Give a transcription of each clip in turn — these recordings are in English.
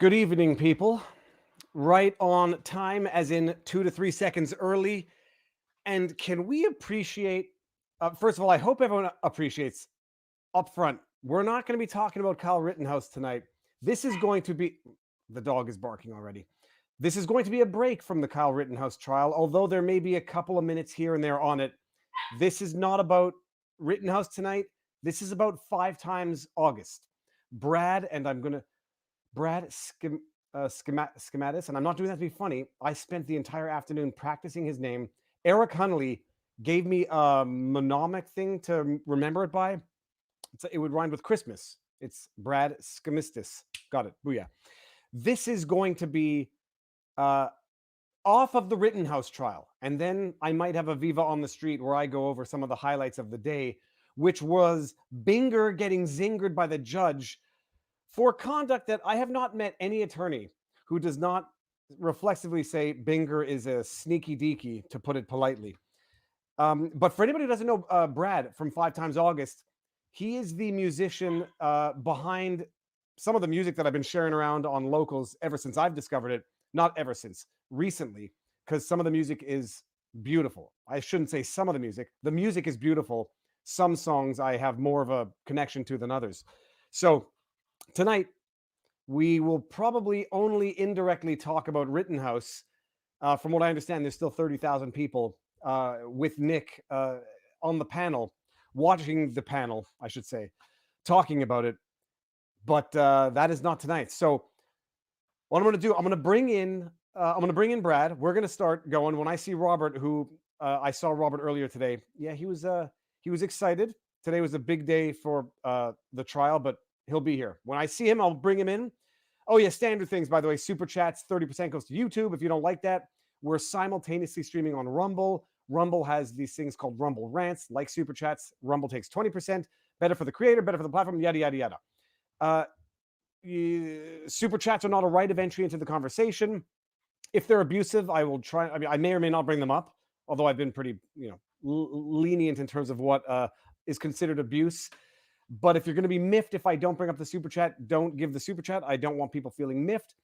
Good evening, people. Right on time, as in 2 to 3 seconds early. And can we appreciate, first of all, I hope everyone appreciates up front, we're not going to be talking about Kyle Rittenhouse tonight. This is going to be, the dog is barking already. This is going to be a break from the Kyle Rittenhouse trial, although there may be a couple of minutes here and there on it. This is not about Rittenhouse tonight. This is about 5 times August. Brad, and I'm going to Brad Skistimas, and I'm not doing that to be funny. I spent the entire afternoon practicing his name. Eric Hunley gave me a mnemonic thing to remember it by. It would rhyme with Christmas. It's Brad Skistimas. Got it. Booyah. This is going to be off of the Rittenhouse trial. And then I might have a Viva on the street where I go over some of the highlights of the day, which was Binger getting zingered by the judge for conduct that I have not met any attorney who does not reflexively say Binger is a sneaky deaky, to put it politely. But for anybody who doesn't know Brad from 5 Times August, he is the musician behind some of the music that I've been sharing around on Locals ever since I've discovered it. Not ever since, recently, because some of the music is beautiful. I shouldn't say some of the music. The music is beautiful. Some songs I have more of a connection to than others. So tonight, we will probably only indirectly talk about Rittenhouse. From what I understand, there's still 30,000 people with Nick on the panel, watching the panel, I should say, talking about it. But that is not tonight. So what I'm going to do, I'm going to bring in Brad. We're going to start going. When I see Robert, who I saw Robert earlier today, yeah, he was excited. Today was a big day for the trial, but he'll be here. When I see him, I'll bring him in. Oh, yeah, standard things, by the way. Super chats, 30% goes to YouTube. If you don't like that, we're simultaneously streaming on Rumble. Rumble has these things called Rumble Rants, like super chats. Rumble takes 20%. Better for the creator, better for the platform, yada, yada, yada. Super chats are not a right of entry into the conversation. If they're abusive, I will try. I mean, I may or may not bring them up, although I've been pretty, lenient in terms of what is considered abuse. But if you're going to be miffed if I don't bring up the super chat, don't give the super chat. I don't want people feeling miffed.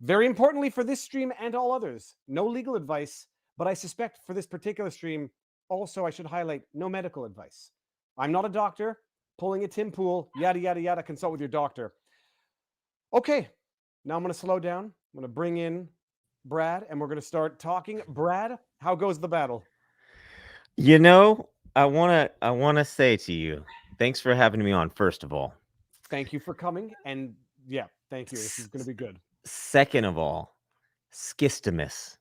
Very importantly for this stream and all others, no legal advice. But I suspect for this particular stream, also I should highlight no medical advice. I'm not a doctor. Pulling a Tim Pool, yada, yada, yada. Consult with your doctor. Okay, now I'm going to slow down. I'm going to bring in Brad, and we're going to start talking. Brad, how goes the battle? I wanna say to you, thanks for having me on, first of all. Thank you for coming, and yeah, thank you. This is going to be good. Second of all, Skistimas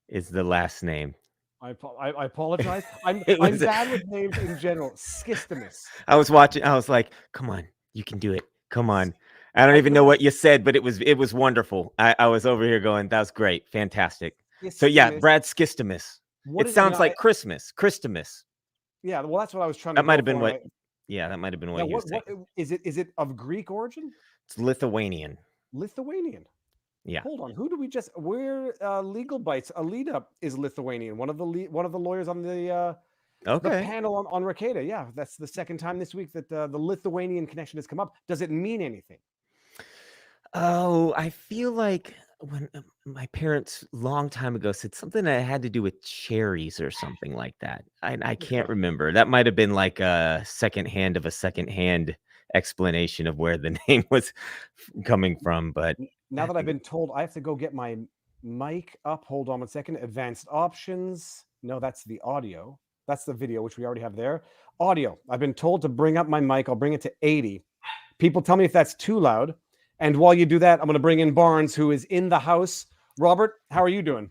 is the last name. I apologize. I'm It was bad with names in general. Skistimas. I was watching, I was like, "Come on, you can do it. Come on." I don't I even feel know like what you said, but it was wonderful. I was over here going, "That was great. Fantastic." So, yeah, Skistimas. Brad Skistimas. What It is it? sounds like Christmas, Christmas. Yeah, well, that's what I was trying to That might go have been for. what Yeah, that might have been Now, what you were what saying. is it? Is it of Greek origin? It's Lithuanian. Lithuanian. Yeah. Hold on. Who do we just? We're Legal Bites. Alita is Lithuanian. One of the lawyers on the Okay. panel on Ricada. Yeah, that's the second time this week that the Lithuanian connection has come up. Does it mean anything? Oh, I feel like when my parents long time ago said something that had to do with cherries or something like that. I can't Okay. remember. That might have been like a secondhand of a secondhand explanation of where the name was coming from. But Now I that I've think been told, I have to go get my mic up. Hold on 1 second. Advanced options. No, that's the audio. That's the video, which we already have there. Audio. I've been told to bring up my mic. I'll bring it to 80. People tell me if that's too loud. And while you do that, I'm going to bring in Barnes, who is in the house. Robert, how are you doing?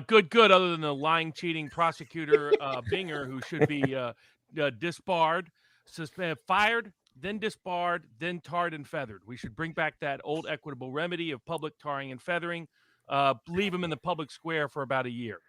Good. Other than the lying, cheating prosecutor Binger, who should be disbarred, fired, then disbarred, then tarred and feathered. We should bring back that old equitable remedy of public tarring and feathering. Leave him in the public square for about a year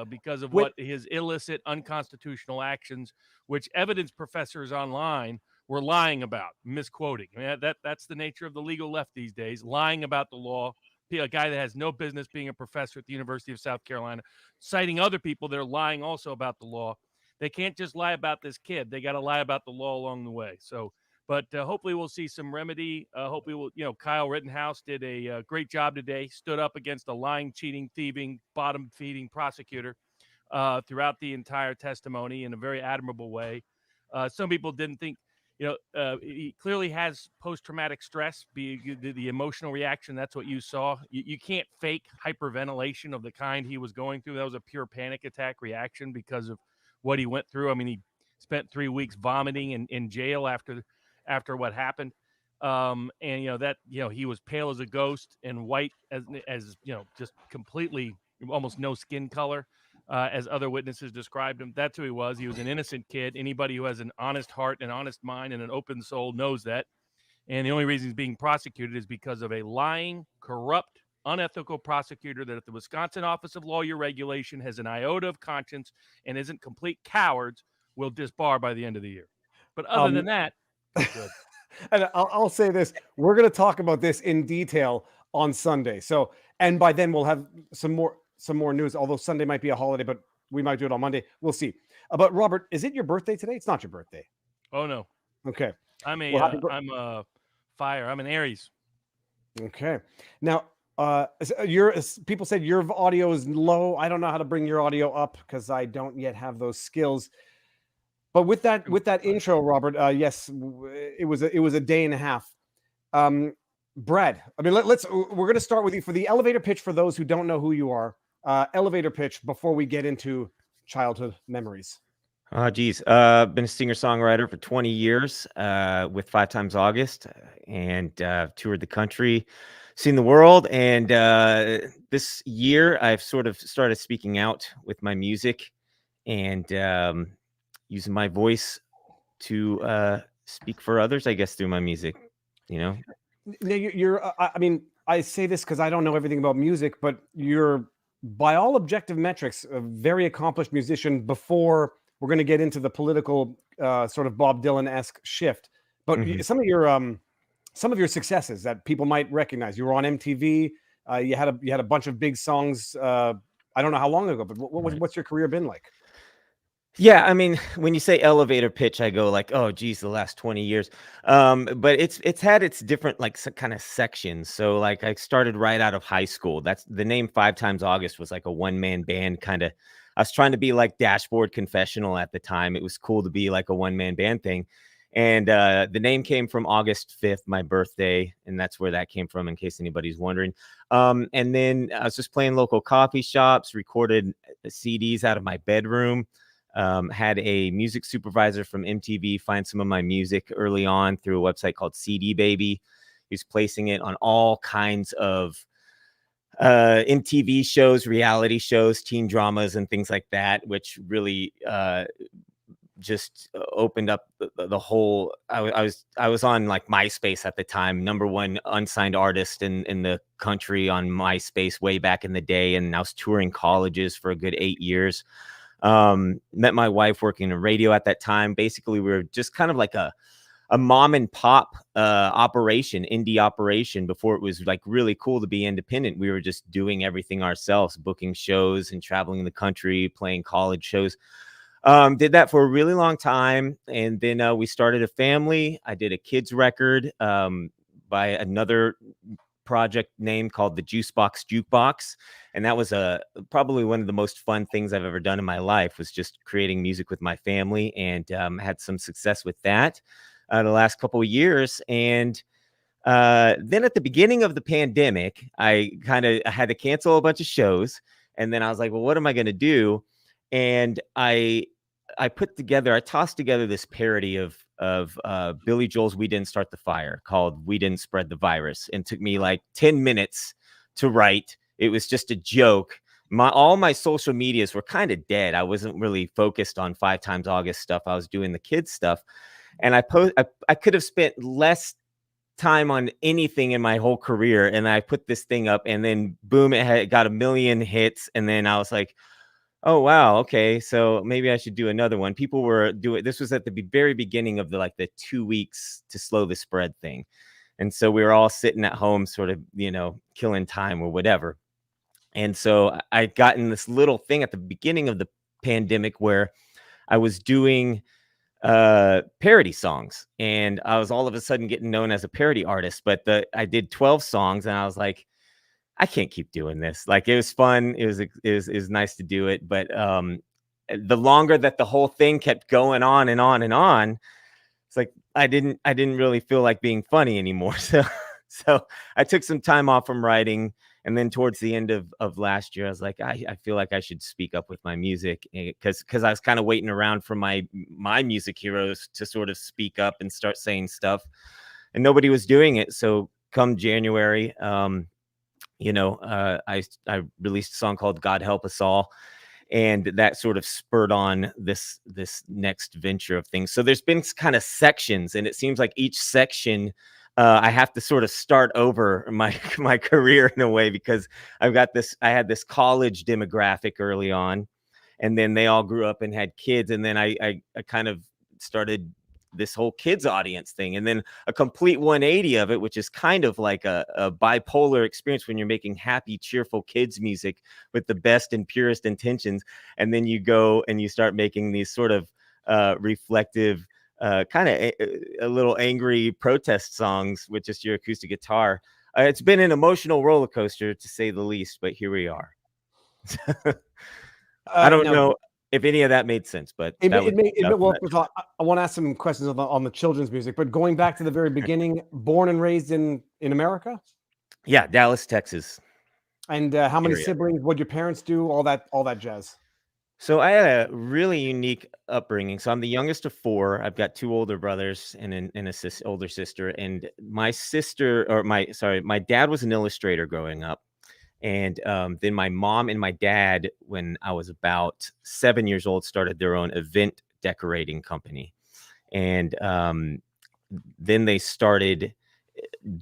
because of what his illicit, unconstitutional actions, which evidence professors online were lying about, misquoting. I mean, that's the nature of the legal left these days, lying about the law. A guy that has no business being a professor at the University of South Carolina, citing other people that are lying also about the law. They can't just lie about this kid. They got to lie about the law along the way. So But hopefully we'll see some remedy. Hopefully Kyle Rittenhouse did a great job today. Stood up against a lying, cheating, thieving, bottom-feeding prosecutor throughout the entire testimony in a very admirable way. Some people didn't think, he clearly has post-traumatic stress, the emotional reaction. That's what you saw. You can't fake hyperventilation of the kind he was going through. That was a pure panic attack reaction because of what he went through. I mean, he spent 3 weeks vomiting in jail after what happened. And he was pale as a ghost and white as just completely almost no skin color. As other witnesses described him. That's who he was. He was an innocent kid. Anybody who has an honest heart, an honest mind, and an open soul knows that. And the only reason he's being prosecuted is because of a lying, corrupt, unethical prosecutor that at the Wisconsin Office of Lawyer Regulation has an iota of conscience and isn't complete cowards will disbar by the end of the year. But other than that, good. And I'll say this: we're going to talk about this in detail on Sunday. So, and by then we'll have some more news. Although Sunday might be a holiday, but we might do it on Monday. We'll see. But Robert, is it your birthday today? It's not your birthday. Oh no. Okay. I'm a fire. I'm an Aries. Okay. Now, people said your audio is low. I don't know how to bring your audio up because I don't yet have those skills. But with that intro, Robert, yes, it was a day and a half. Brad, I mean, we're going to start with you for the elevator pitch for those who don't know who you are. Elevator pitch before we get into childhood memories. Oh, geez. Been a singer-songwriter for 20 years with 5 Times August, and toured the country, seen the world. And this year, I've sort of started speaking out with my music and using my voice to speak for others, I guess, through my music, Now, I mean, I say this because I don't know everything about music, but you're, by all objective metrics, a very accomplished musician before we're going to get into the political sort of Bob Dylan-esque shift. But some of your successes that people might recognize. You were on MTV. You had a bunch of big songs. I don't know how long ago, but what's your career been like? Yeah, I mean, when you say elevator pitch, I go like, oh, geez, the last 20 years. But it's had its different kind of sections. So like I started right out of high school. That's the name 5 Times August was like a one-man band kind of. I was trying to be like Dashboard Confessional at the time. It was cool to be like a one-man band thing. And the name came from August 5th, my birthday. And that's where that came from, in case anybody's wondering. And then I was just playing local coffee shops, recorded CDs out of my bedroom. Had a music supervisor from MTV find some of my music early on through a website called CD Baby. He was placing it on all kinds of MTV shows, reality shows, teen dramas, and things like that, which really just opened up the whole. I was on like MySpace at the time, #1 unsigned artist in the country on MySpace way back in the day, and I was touring colleges for a good 8 years. Met my wife working in radio at that time. Basically, we were just kind of like a mom and pop operation, indie operation, before it was like really cool to be independent. We were just doing everything ourselves, booking shows and traveling the country, playing college shows. Did that for a really long time. And then we started a family. I did a kids record by another project name called the Juicebox Jukebox. And that was probably one of the most fun things I've ever done in my life, was just creating music with my family, and had some success with that the last couple of years. And then at the beginning of the pandemic, I had to cancel a bunch of shows. And then I was like, well, what am I going to do? And I tossed together this parody of Billy Joel's "We Didn't Start the Fire" called "We Didn't Spread the Virus," and took me like 10 minutes to write. It was just a joke. All my social medias were kind of dead. I wasn't really focused on 5 Times August stuff. I was doing the kids stuff, and I could have spent less time on anything in my whole career. And I put this thing up, and then boom, it got 1 million hits. And then I was like, oh, wow. Okay. So maybe I should do another one. People were doing, this was at the very beginning of the 2 weeks to slow the spread thing. And so we were all sitting at home, sort of, killing time or whatever. And so I got in this little thing at the beginning of the pandemic where I was doing parody songs, and I was all of a sudden getting known as a parody artist. But I did 12 songs, and I was like, I can't keep doing this. Like, it was fun. It was nice to do it, but the longer that the whole thing kept going on and on and on, it's like I didn't really feel like being funny anymore. So I took some time off from writing. And then towards the end of last year, I was like, I feel like I should speak up with my music, because I was kind of waiting around for my music heroes to sort of speak up and start saying stuff, and nobody was doing it. So come January, I released a song called "God Help Us All," and that sort of spurred on this next venture of things. So there's been kind of sections, and it seems like each section, I have to sort of start over my career in a way, because I had this college demographic early on, and then they all grew up and had kids, and then I kind of started this whole kids audience thing, and then a complete 180 of it, which is kind of like a bipolar experience when you're making happy, cheerful kids music with the best and purest intentions, and then you go and you start making these sort of reflective, kind of a little angry protest songs with just your acoustic guitar. It's been an emotional roller coaster, to say the least, but here we are. I don't know if any of that made sense, but I want to ask some questions on the children's music, but going back to the very beginning, born and raised in America? Yeah, Dallas, Texas. And how many siblings? What'd your parents do? All that jazz. So I had a really unique upbringing. So I'm the youngest of 4. I've got 2 older brothers and an older sister. And my dad was an illustrator growing up. And then my mom and my dad, when I was about 7 years old, started their own event decorating company. And then they started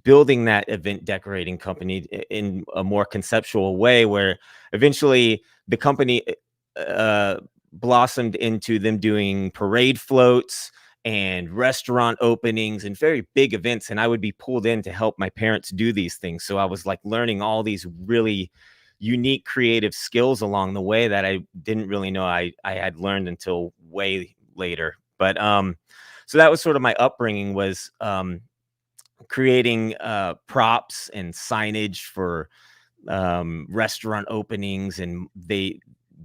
building that event decorating company in a more conceptual way, where eventually the company blossomed into them doing parade floats and restaurant openings and very big events. And I would be pulled in to help my parents do these things. So I was like learning all these really unique creative skills along the way that I didn't really know I had learned until way later. But so that was sort of my upbringing, was creating props and signage for restaurant openings. And they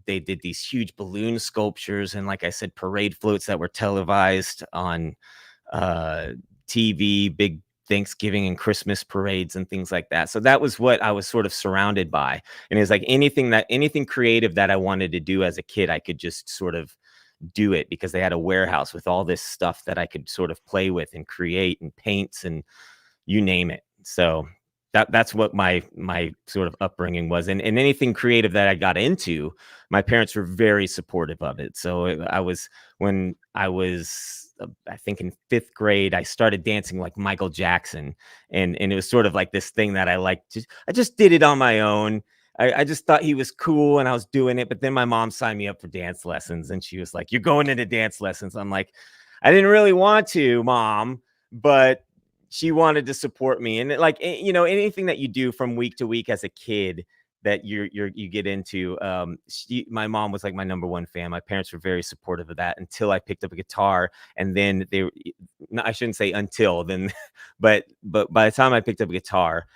did these huge balloon sculptures and, like I said, parade floats that were televised on TV, big Thanksgiving and Christmas parades and things like that. So that was what I was sort of surrounded by. And it was like anything creative that I wanted to do as a kid, I could just sort of do it, because they had a warehouse with all this stuff that I could sort of play with and create and paints and you name it. So that's what my sort of upbringing was. And anything creative that I got into, my parents were very supportive of it. So when I was, I think in 5th grade, I started dancing like Michael Jackson. And it was sort of like this thing that I liked. I just did it on my own. I just thought he was cool and I was doing it. But then my mom signed me up for dance lessons, and she was like, "You're going into dance lessons." I'm like, "I didn't really want to, Mom," but she wanted to support me. And anything that you do from week to week as a kid that you get into, my mom was like my number 1 fan. My parents were very supportive of that until I picked up a guitar. And then I shouldn't say until then, but by the time I picked up a guitar,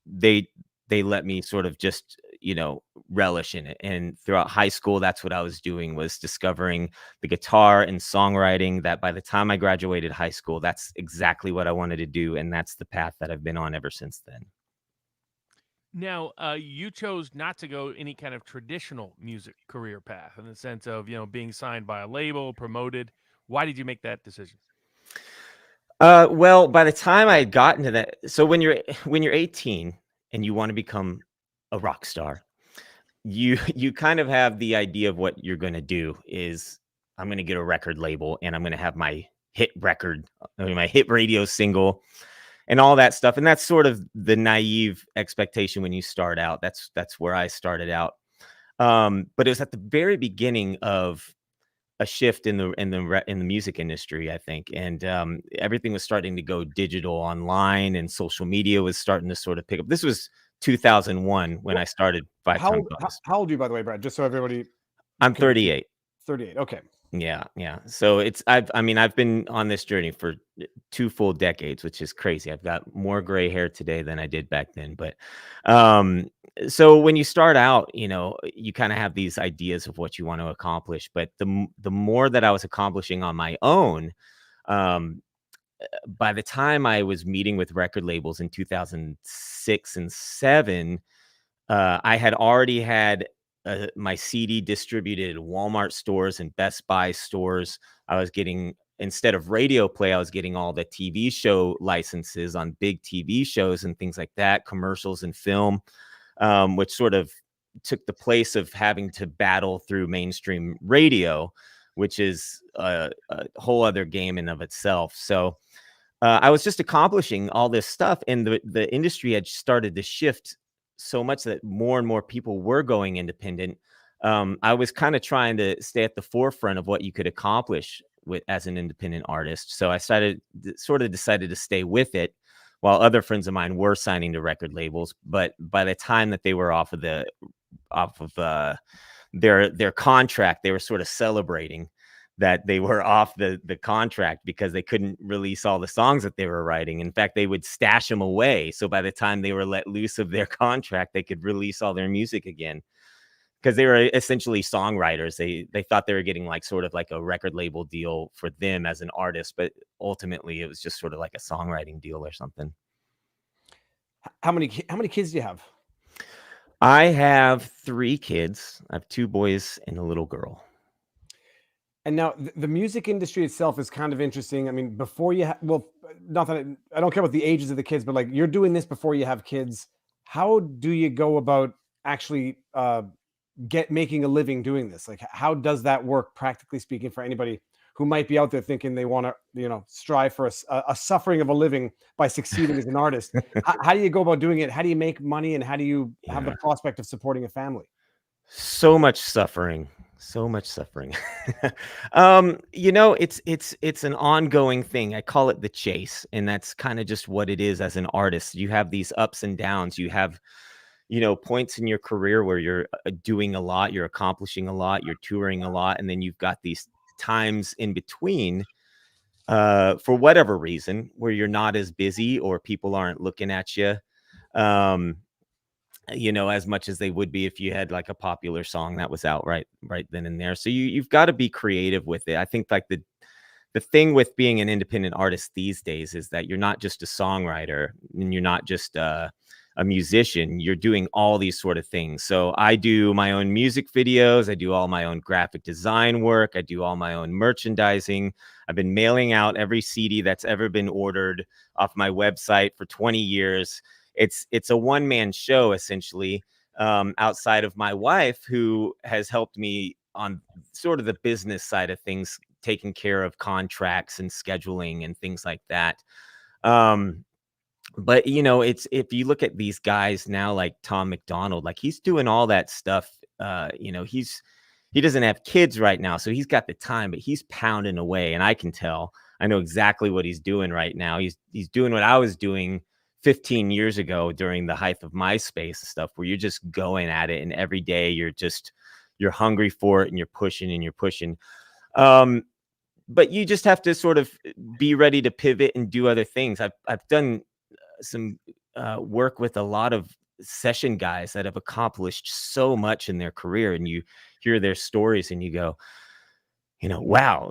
they let me sort of just, relish in it. And throughout high school, that's what I was doing, was discovering the guitar and songwriting, that by the time I graduated high school, that's exactly what I wanted to do. And that's the path that I've been on ever since then. Now, you chose not to go any kind of traditional music career path, in the sense of, being signed by a label, promoted. Why did you make that decision? Well, by the time I had gotten to that, so when you're 18 and you want to become a rock star, you kind of have the idea of what you're going to do is, I'm going to get a record label and I'm going to have my hit record, my hit radio single and all that stuff. And that's sort of the naive expectation when you start out. That's where I started out. But it was at the very beginning of a shift in the music industry, I think. And everything was starting to go digital, online, and social media was starting to sort of pick up. This was 2001 when I started Five Time Bonus. How old are you, by the way, Brad? Just so everybody. I'm 38. 38. Okay. Yeah, yeah. So I've been on this journey for 2 full decades, which is crazy. I've got more gray hair today than I did back then, but, um, so when you start out, you kinda have these ideas of what you want to accomplish, but the more that I was accomplishing on my own, um, by the time I was meeting with record labels in 2006 and 7, I had already had my CD distributed at Walmart stores and Best Buy stores. I was getting, instead of radio play, I was getting all the TV show licenses on big TV shows and things like that, commercials and film, which sort of took the place of having to battle through mainstream radio, which is a whole other game in of itself. So I was just accomplishing all this stuff, and the industry had started to shift so much that more and more people were going independent. I was kind of trying to stay at the forefront of what you could accomplish with as an independent artist. So I sort of decided to stay with it, while other friends of mine were signing to record labels. But by the time that they were off of their contract, they were sort of celebrating that they were off the contract because they couldn't release all the songs that they were writing. In fact, they would stash them away, so by the time they were let loose of their contract, they could release all their music again, because they were essentially songwriters. They thought they were getting like sort of like a record label deal for them as an artist, but ultimately it was just sort of like a songwriting deal or something. How many kids do you have? I have 3 kids. I have 2 boys and a little girl. And now the music industry itself is kind of interesting. I mean, before you well, not that I don't care about the ages of the kids, but like you're doing this before you have kids. How do you go about actually get making a living doing this? Like, how does that work, practically speaking, for anybody who might be out there thinking they want to, strive for a suffering of a living by succeeding as an artist? How do you go about doing it? How do you make money, and how do you have the Yeah. prospect of supporting a family? So much suffering, so much suffering. It's an ongoing thing. I call it the chase, and that's kind of just what it is as an artist. You have these ups and downs. You have, points in your career where you're doing a lot, you're accomplishing a lot, you're touring a lot, and then you've got these times in between, for whatever reason, where you're not as busy or people aren't looking at you. Um, as much as they would be if you had like a popular song that was out right then and there. So you've got to be creative with it. I think like the thing with being an independent artist these days is that you're not just a songwriter, and you're not just a musician. You're doing all these sort of things. So I do my own music videos. I do all my own graphic design work. I do all my own merchandising. I've been mailing out every CD that's ever been ordered off my website for 20 years. It's a one-man show essentially, outside of my wife, who has helped me on sort of the business side of things, taking care of contracts and scheduling and things like that. But it's, if you look at these guys now, like Tom McDonald, like he's doing all that stuff. He doesn't have kids right now, so he's got the time, but he's pounding away, and I can tell. I know exactly what he's doing right now. He's doing what I was doing 15 years ago during the height of MySpace and stuff, where you're just going at it, and every day you're hungry for it, and you're pushing and you're pushing. But you just have to sort of be ready to pivot and do other things. I've done some work with a lot of session guys that have accomplished so much in their career, and you hear their stories and you go, wow,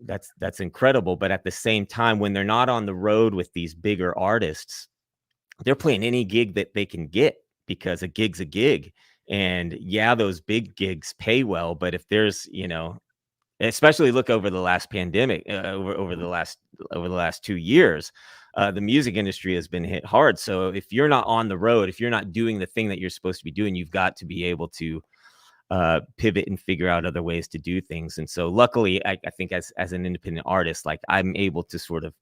that's incredible. But at the same time, when they're not on the road with these bigger artists, they're playing any gig that they can get, because a gig's a gig. And yeah, those big gigs pay well, but if there's, especially look over the last pandemic, over the last 2 years, the music industry has been hit hard. So if you're not on the road, if you're not doing the thing that you're supposed to be doing, you've got to be able to pivot and figure out other ways to do things. And so luckily, I think as an independent artist, like I'm able to sort of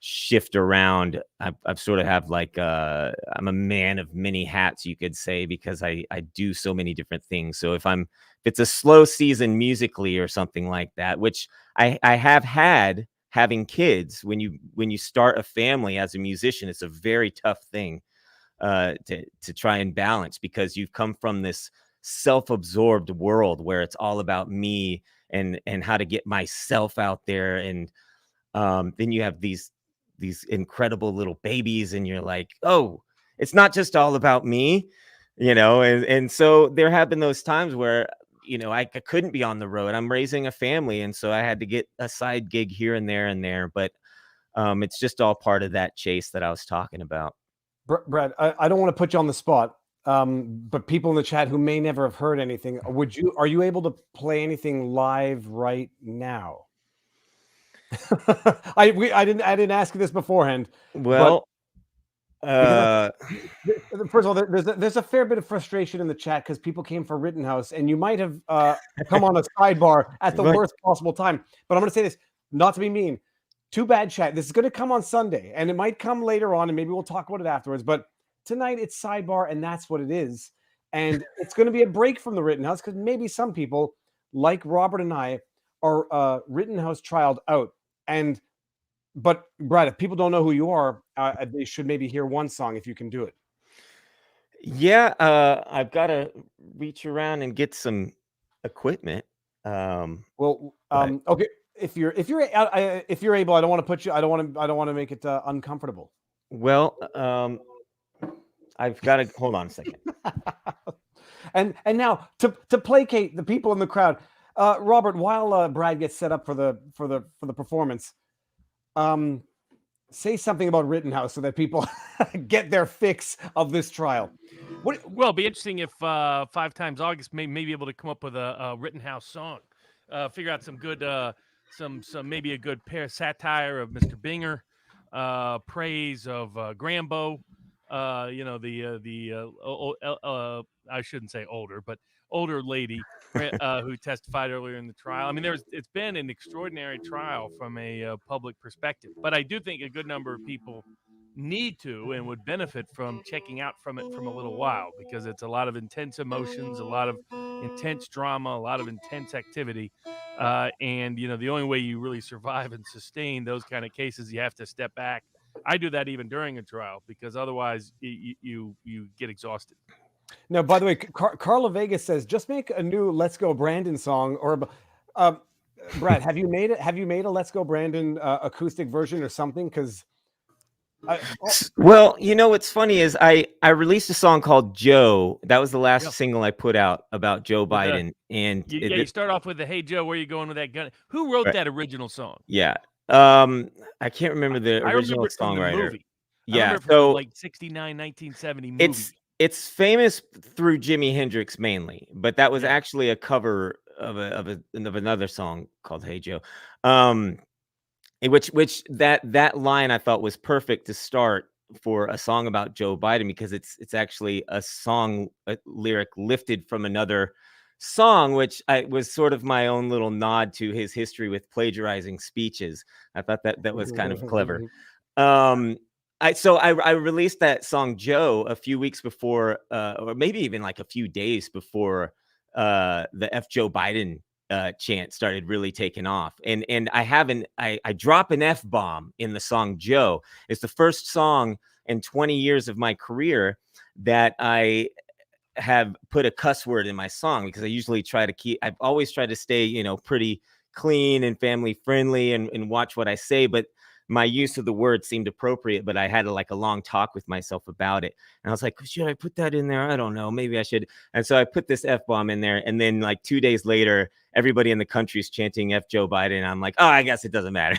shift around. I've sort of have like I'm a man of many hats, you could say, because I do so many different things. So if it's a slow season musically or something like that, which I have had, having kids, when you start a family as a musician, it's a very tough thing to try and balance, because you've come from this self-absorbed world where it's all about me and how to get myself out there. And then you have these incredible little babies, and you're like, oh, it's not just all about me, and so there have been those times where I couldn't be on the road. I'm raising a family, and so I had to get a side gig here and there, but it's just all part of that chase that I was talking about. Brad, I don't want to put you on the spot, but people in the chat who may never have heard anything, are you able to play anything live right now? I didn't ask you this beforehand. Well, first of all, there's a fair bit of frustration in the chat because people came for Rittenhouse, and you might have come on a sidebar at the worst possible time. But I'm going to say this, not to be mean. Too bad, chat. This is going to come on Sunday, and it might come later on, and maybe we'll talk about it afterwards. But tonight it's sidebar, and that's what it is. And it's going to be a break from the Rittenhouse because maybe some people, like Robert and I, are Rittenhouse trialed out. But Brad, if people don't know who you are, they should maybe hear one song if you can do it. Yeah, I've got to reach around and get some equipment. Okay. If you're able, I don't want to put you. I don't want to make it uncomfortable. Well, I've got to hold on a second. and now to placate the people in the crowd, Robert, while Brad gets set up for the performance, say something about Rittenhouse so that people get their fix of this trial. Well, it'd be interesting if 5 Times August may be able to come up with a Rittenhouse song, figure out some good, maybe a good satire of Mr. Binger, praise of Grambo, I shouldn't say older, but older lady who testified earlier in the trial. I mean, it's been an extraordinary trial from a public perspective, but I do think a good number of people need to and would benefit from checking out from it from a little while, because it's a lot of intense emotions, a lot of intense drama, a lot of intense activity, and the only way you really survive and sustain those kind of cases, you have to step back. I do that even during a trial, because otherwise you get exhausted. Now, by the way, Carla Vegas says, just make a new "Let's Go Brandon" song. Or Brad, have you made a "Let's Go Brandon" acoustic version or something? Because well, what's funny is I released a song called Joe. That was the last single I put out about Joe Biden. And you start off with the "Hey Joe, where you going with that gun?" Who wrote that original song? Yeah. I can't remember the original songwriter. Yeah, so like 69, 1970 movie. It's famous through Jimi Hendrix mainly, but that was actually a cover of another song called "Hey Joe," which that line I thought was perfect to start for a song about Joe Biden, because it's actually a lyric lifted from another song, which was sort of my own little nod to his history with plagiarizing speeches. I thought that was kind of clever. I released that song Joe a few weeks before, or maybe even like a few days before the F Joe Biden chant started really taking off. And I drop an F-bomb in the song Joe. It's the first song in 20 years of my career that I have put a cuss word in my song, because I usually I've always tried to stay, pretty clean and family friendly and watch what I say, but my use of the word seemed appropriate, but I had a long talk with myself about it. And I was like, should I put that in there? I don't know. Maybe I should. And so I put this F-bomb in there. And then 2 days later, everybody in the country is chanting F Joe Biden. And I'm like, oh, I guess it doesn't matter.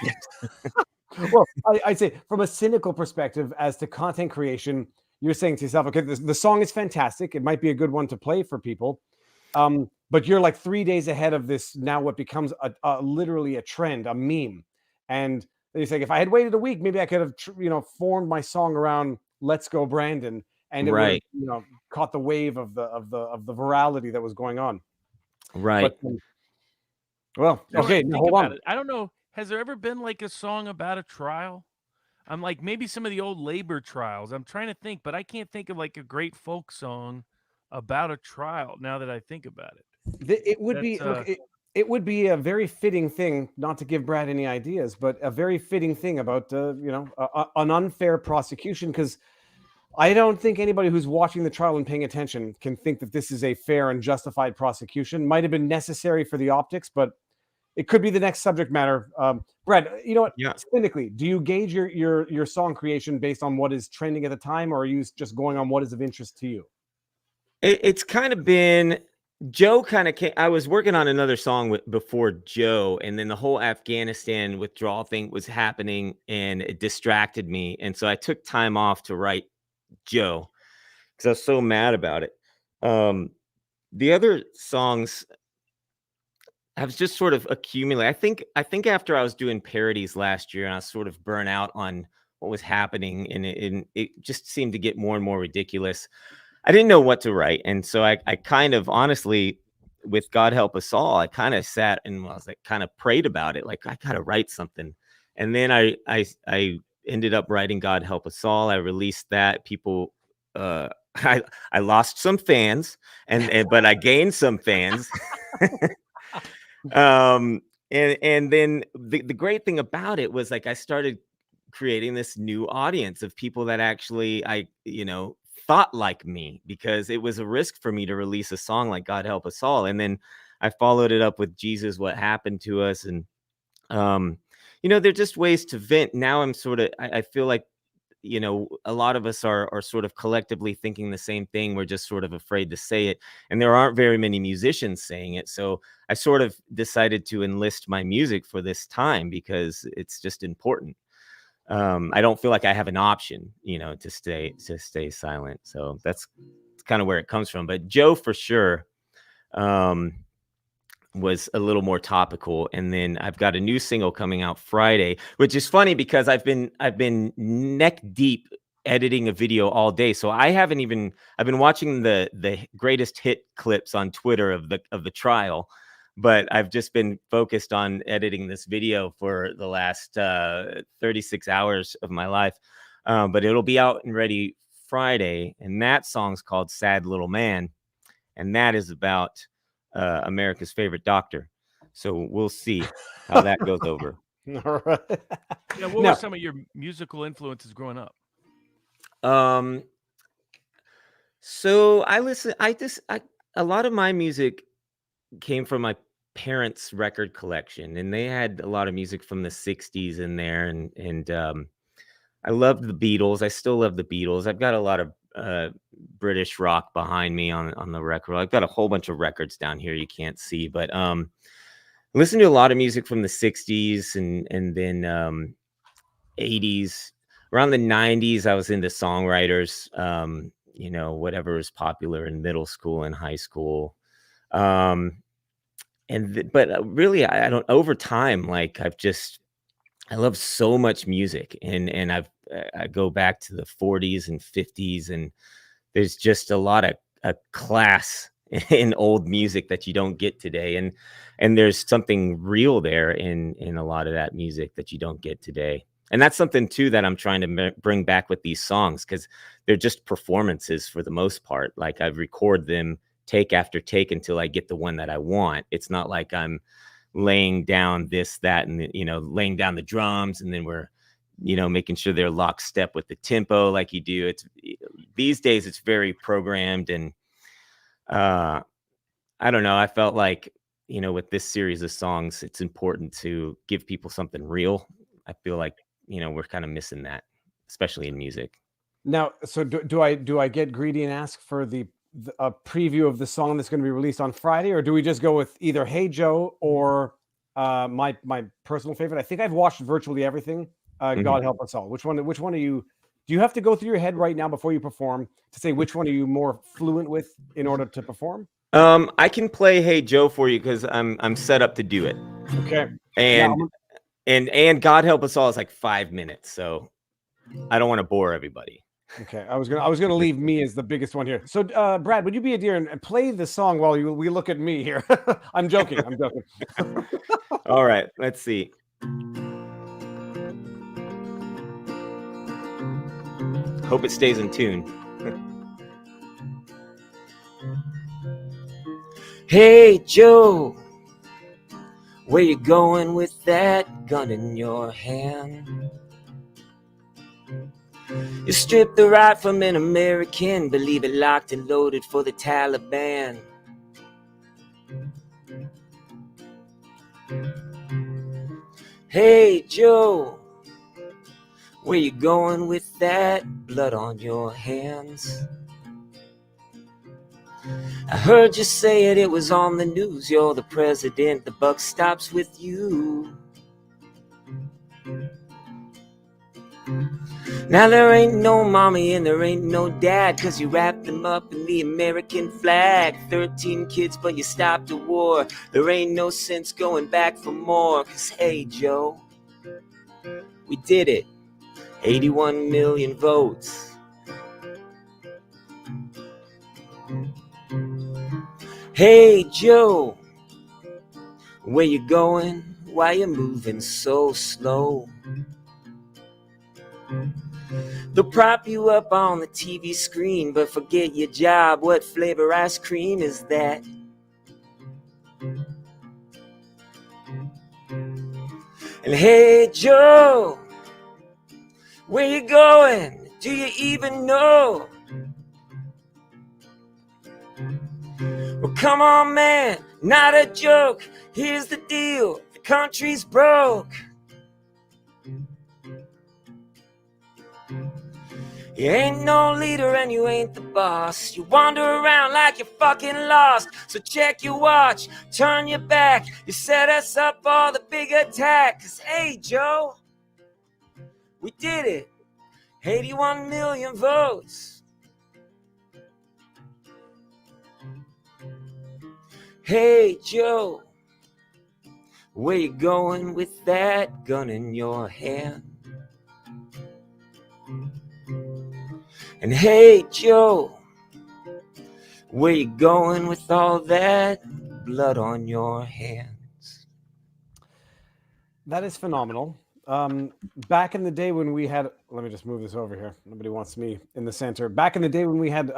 Well, I'd say from a cynical perspective as to content creation, you're saying to yourself, okay, the song is fantastic. It might be a good one to play for people. But you're like 3 days ahead of this now, what becomes literally a trend, a meme. And you're saying, if I had waited a week, maybe I could have, formed my song around "Let's Go Brandon," and it would have, caught the wave of the virality that was going on. Right. But, well, okay. Now, hold on. I don't know. Has there ever been a song about a trial? I'm like, maybe some of the old labor trials. I'm trying to think, but I can't think of a great folk song about a trial now that I think about it. It would be. It would be a very fitting thing, not to give Brad any ideas, but a very fitting thing about, an unfair prosecution, because I don't think anybody who's watching the trial and paying attention can think that this is a fair and justified prosecution. Might have been necessary for the optics, but it could be the next subject matter. Brad, you know what? Yeah. Cynically, do you gauge your song creation based on what is trending at the time, or are you just going on what is of interest to you? It's kind of been Joe kind of came. I was working on another song before Joe, and then the whole Afghanistan withdrawal thing was happening, and it distracted me. And so I took time off to write Joe because I was so mad about it. The other songs have just sort of accumulated. I think after I was doing parodies last year, and I was sort of burnt out on what was happening, and it just seemed to get more and more ridiculous. I didn't know what to write. And so I kind of honestly, with God Help Us All, I kind of sat and was like, kind of prayed about it. Like, I got to write something. And then I ended up writing God Help Us All. I released that. People, I lost some fans but I gained some fans. And then the great thing about it was like, I started creating this new audience of people that actually thought like me, because it was a risk for me to release a song like God Help Us All. And then I followed it up with Jesus, What Happened to Us. And, they're just ways to vent. Now I'm sort of, I feel like, a lot of us are sort of collectively thinking the same thing. We're just sort of afraid to say it. And there aren't very many musicians saying it. So I sort of decided to enlist my music for this time because it's just important. I don't feel like I have an option, to stay silent. So that's kind of where it comes from. But Joe, for sure, was a little more topical. And then I've got a new single coming out Friday, which is funny because I've been neck deep editing a video all day. So I've been watching the greatest hit clips on Twitter of the trial. But I've just been focused on editing this video for the last 36 hours of my life. But it'll be out and ready Friday. And that song's called Sad Little Man. And that is about America's favorite doctor. So we'll see how that goes over. All right. Yeah, what were some of your musical influences growing up? So a lot of my music came from my parents' record collection, and they had a lot of music from the 60s in there. And I loved the Beatles. I still love the Beatles. I've got a lot of British rock behind me on the record. I've got a whole bunch of records down here you can't see, but listen to a lot of music from the 60s and then 80s. Around the 90s, I was into songwriters, whatever was popular in middle school and high school. But really, I don't, over time, like I love so much music, and I go back to the 40s and 50s, and there's just a lot of a class in old music that you don't get today. And there's something real there in a lot of that music that you don't get today. And that's something too that I'm trying to bring back with these songs, because they're just performances for the most part. Like, I record them take after take until I get the one that I want. It's not like I'm laying down this, that, and laying down the drums, and then we're making sure they're lockstep with the tempo like you do. It's these days it's very programmed, and I don't know. I felt like, with this series of songs, it's important to give people something real. I feel like, we're kind of missing that, especially in music. Now, so do I get greedy and ask for a preview of the song that's going to be released on Friday, or do we just go with either Hey Joe or my personal favorite? I think I've watched virtually everything. God Help Us All. Which one are you? Do you have to go through your head right now before you perform to say which one are you more fluent with in order to perform? I can play Hey Joe for you because I'm set up to do it. Okay. And God Help Us All is like 5 minutes, so I don't want to bore everybody. Okay, I was gonna leave me as the biggest one here. So, Brad, would you be a dear and play the song while we look at me here? I'm joking. All right, let's see. Hope it stays in tune. Hey Joe, where you going with that gun in your hand? You stripped the right from an American, believe it locked and loaded for the Taliban. Hey Joe, where you going with that blood on your hands? I heard you say it was on the news. You're the president, the buck stops with you. Now there ain't no mommy and there ain't no dad, 'cause you wrapped them up in the American flag. 13 kids but you stopped a war. There ain't no sense going back for more. 'Cause hey Joe, we did it. 81 million votes. Hey Joe, where you going? Why you moving so slow? They'll prop you up on the TV screen, but forget your job. What flavor ice cream is that? And hey Joe, where you going? Do you even know? Well, come on, man, not a joke. Here's the deal, the country's broke. You ain't no leader and you ain't the boss. You wander around like you're fucking lost. So check your watch, turn your back. You set us up for the big attack. 'Cause hey Joe, we did it. 81 million votes. Hey Joe, where you going with that gun in your hand? And hey Joe, where you going with all that blood on your hands? That is phenomenal. Back in the day when we had, let me just move this over here. Nobody wants me in the center. Back in the day when we had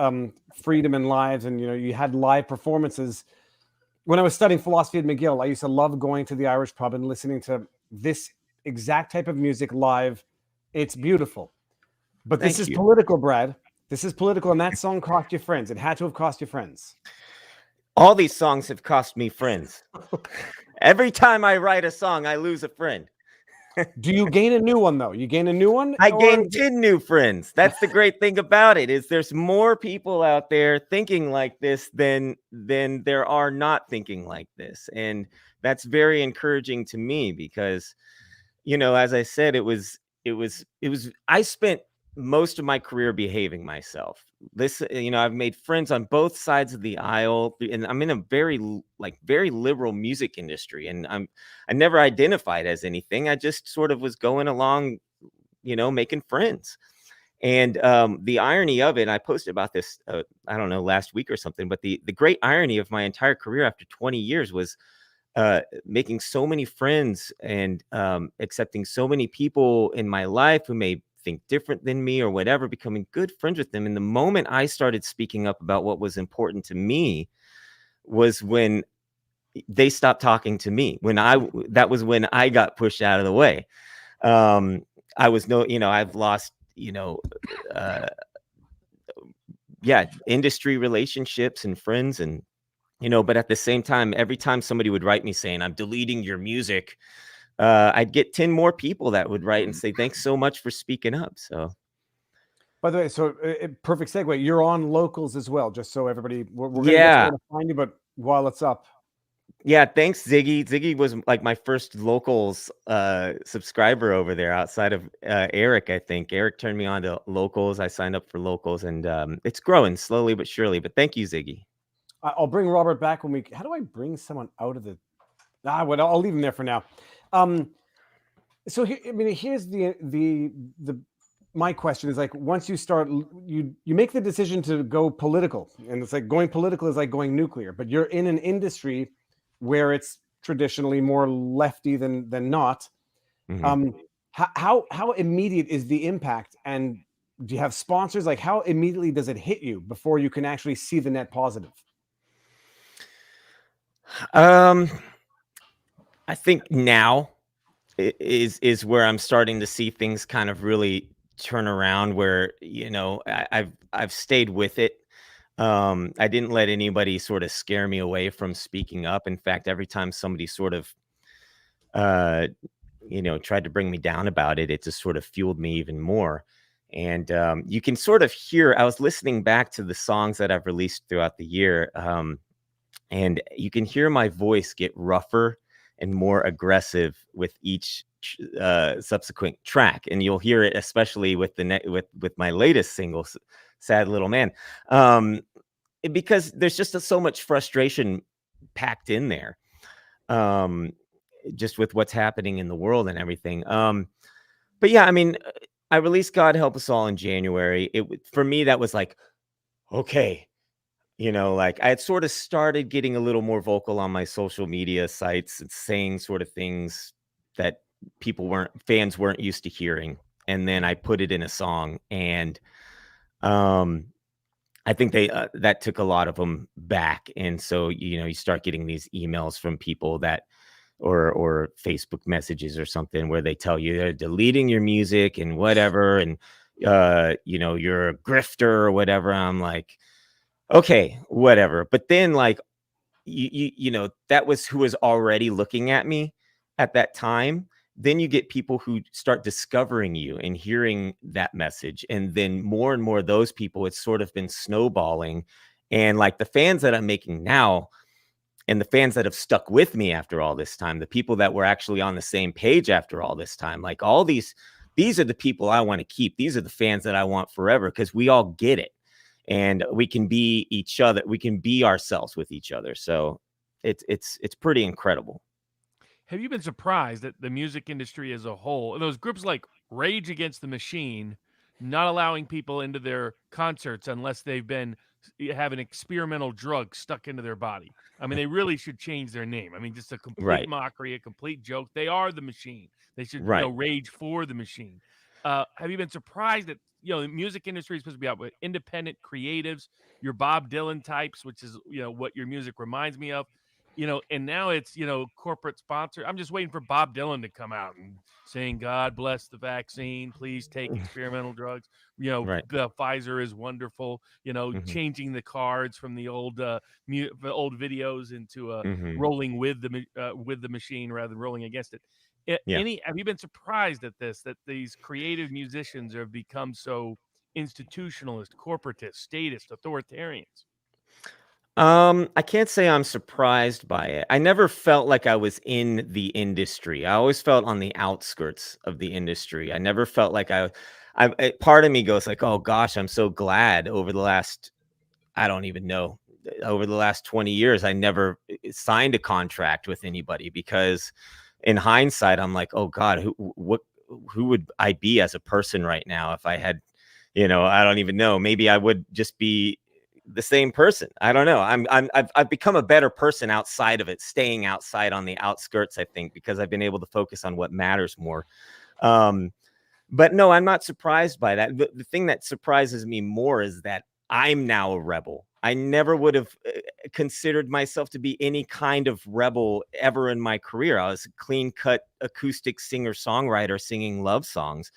freedom and lives, and you had live performances. When I was studying philosophy at McGill, I used to love going to the Irish pub and listening to this exact type of music live. It's beautiful. But this is political, Brad. This is political, and that song cost you friends. It had to have cost you friends. All these songs have cost me friends. Every time I write a song, I lose a friend. Do you gain a new one, though? You gain a new one? I gained 10 new friends. That's the great thing about it, is there's more people out there thinking like this than there are not thinking like this. And that's very encouraging to me because, as I said, I spent most of my career behaving myself. I've made friends on both sides of the aisle, and I'm in a very liberal music industry, and I never identified as anything. I just sort of was going along, making friends. And the irony of it, I posted about this, I don't know, last week or something, but the great irony of my entire career after 20 years was making so many friends and accepting so many people in my life who may think different than me or whatever, becoming good friends with them. And the moment I started speaking up about what was important to me was when they stopped talking to me. That was when I got pushed out of the way. I've lost, industry relationships and friends, and but at the same time, every time somebody would write me saying, "I'm deleting your music," I'd get 10 more people that would write and say, "Thanks so much for speaking up." So, by the way, perfect segue. You're on Locals as well, just so everybody. We're going to get to find you, but while it's up. Yeah, thanks, Ziggy. Ziggy was like my first Locals subscriber over there outside of Eric, I think. Eric turned me on to Locals. I signed up for Locals, and it's growing slowly but surely. But thank you, Ziggy. I'll bring Robert back when we. How do I bring someone out of the? I'll leave him there for now. So here's my question is like, once you start, you make the decision to go political, and it's like going political is like going nuclear, but you're in an industry where it's traditionally more lefty than not. Mm-hmm. How immediate is the impact, and do you have sponsors? Like, how immediately does it hit you before you can actually see the net positive? I think now is where I'm starting to see things kind of really turn around, where I've stayed with it. I didn't let anybody sort of scare me away from speaking up. In fact, every time somebody sort of tried to bring me down about it, it just sort of fueled me even more. And you can sort of hear, I was listening back to the songs that I've released throughout the year, and you can hear my voice get rougher and more aggressive with each subsequent track. And you'll hear it, especially with with my latest single, Sad Little Man, because there's just so much frustration packed in there, just with what's happening in the world and everything. But yeah, I mean, I released God Help Us All in January. For me, that was like, okay, like I had sort of started getting a little more vocal on my social media sites and saying sort of things that fans weren't used to hearing. And then I put it in a song, and I think that took a lot of them back. And so, you start getting these emails from people that, or Facebook messages or something, where they tell you they're deleting your music and whatever. And, you're a grifter or whatever. I'm like, okay, whatever. But then, like, that was who was already looking at me at that time. Then you get people who start discovering you and hearing that message. And then more and more of those people, it's sort of been snowballing. And like the fans that I'm making now, and the fans that have stuck with me after all this time, the people that were actually on the same page after all this time, like all these are the people I want to keep. These are the fans that I want forever, because we all get it. And we can be each other. We can be ourselves with each other. So it's pretty incredible. Have you been surprised that the music industry as a whole, and those groups like Rage Against the Machine, not allowing people into their concerts unless they've been have an experimental drug stuck into their body? I mean, they really should change their name. I mean, just a complete Right. mockery, a complete joke. They are the machine. They should, Right. rage for the machine. Have you been surprised that the music industry is supposed to be out with independent creatives, your Bob Dylan types, which is what your music reminds me of, and now it's corporate sponsor. I'm just waiting for Bob Dylan to come out and saying, "God bless the vaccine. Please take experimental drugs." Right. The Pfizer is wonderful. Mhm. Changing the cards from the old old videos into Mhm. rolling with the machine rather than rolling against it. Yeah. Have you been surprised at this, that these creative musicians have become so institutionalist, corporatist, statist, authoritarians? I can't say I'm surprised by it. I never felt like I was in the industry. I always felt on the outskirts of the industry. I never felt like part of me goes like, oh gosh, I'm so glad over the last, I don't even know, over the last 20 years, I never signed a contract with anybody, because in hindsight, I'm like, oh God, who would I be as a person right now if I had, I don't even know. Maybe I would just be the same person. I don't know. I've become a better person outside of it, staying outside on the outskirts, I think, because I've been able to focus on what matters more. But no, I'm not surprised by that. The thing that surprises me more is that I'm now a rebel. I never would have considered myself to be any kind of rebel ever in my career. I was a clean-cut acoustic singer-songwriter singing love songs.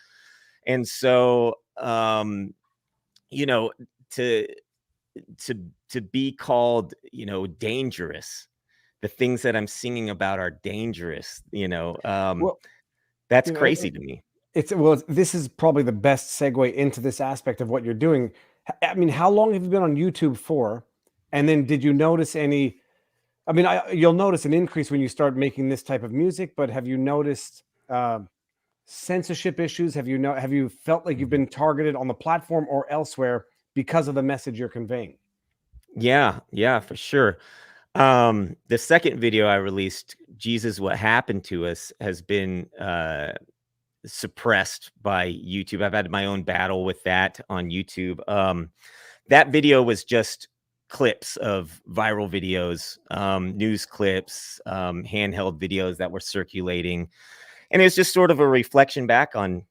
And so, to be called, dangerous, the things that I'm singing about are dangerous, Well, that's you know, crazy to me. this is probably the best segue into this aspect of what you're doing. I mean, how long have you been on YouTube for? And then did you notice any? I mean, you'll notice an increase when you start making this type of music, but have you noticed censorship issues? Have you felt like you've been targeted on the platform or elsewhere because of the message you're conveying? Yeah, for sure. The second video I released, Jesus, What Happened to Us, has been suppressed by YouTube. I've had my own battle with that on YouTube. That video was just clips of viral videos, news clips, handheld videos that were circulating. And it was just sort of a reflection back on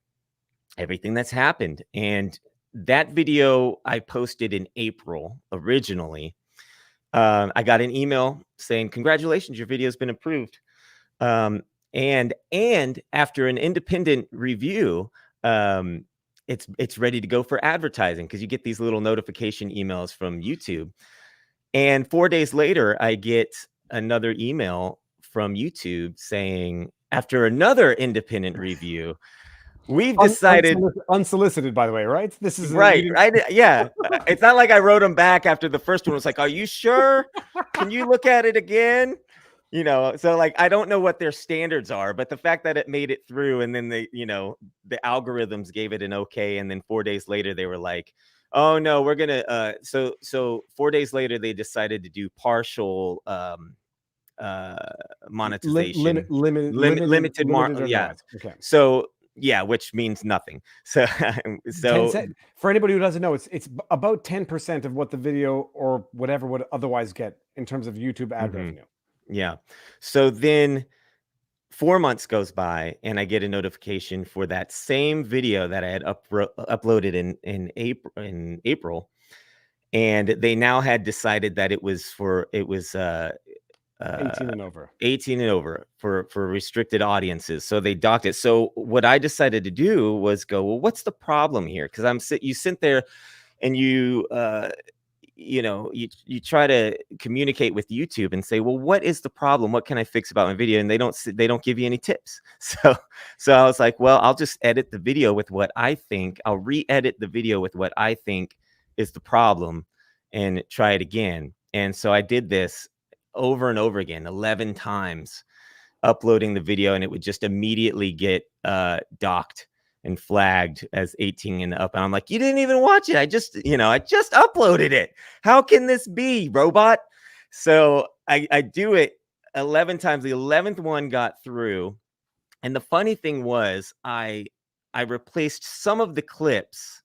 everything that's happened. And that video I posted in April originally. I got an email saying, congratulations, your video has been approved. And after an independent review, it's ready to go for advertising, because you get these little notification emails from YouTube. And 4 days later, I get another email from YouTube saying after another independent review, we've decided unsolicited, by the way, right? This is right. Yeah. It's not like I wrote them back after the first one. It's like, are you sure? Can you look at it again? So like, I don't know what their standards are, but the fact that it made it through and then the algorithms gave it an okay. And then 4 days later, they were like, oh no, we're going to, so 4 days later, they decided to do partial, monetization, limited yeah. Okay. So yeah, which means nothing. So for anybody who doesn't know, it's about 10% of what the video or whatever would otherwise get in terms of YouTube ad revenue. Yeah. So then 4 months goes by and I get a notification for that same video that I had uploaded in April. And they now had decided that it was 18 and over. 18 and over for restricted audiences. So they docked it. So what I decided to do was go, well, what's the problem here? Because you sit there and you try to communicate with YouTube and say, well, what is the problem? What can I fix about my video? And they don't give you any tips. So I was like, well, I'll just edit the video with what I think. I'll re-edit the video with what I think is the problem and try it again. And so I did this over and over again, 11 times, uploading the video, and it would just immediately get docked and flagged as 18 and up. And I'm like, you didn't even watch it. I just uploaded it. How can this be, robot? So I do it 11 times. The 11th one got through. And the funny thing was I replaced some of the clips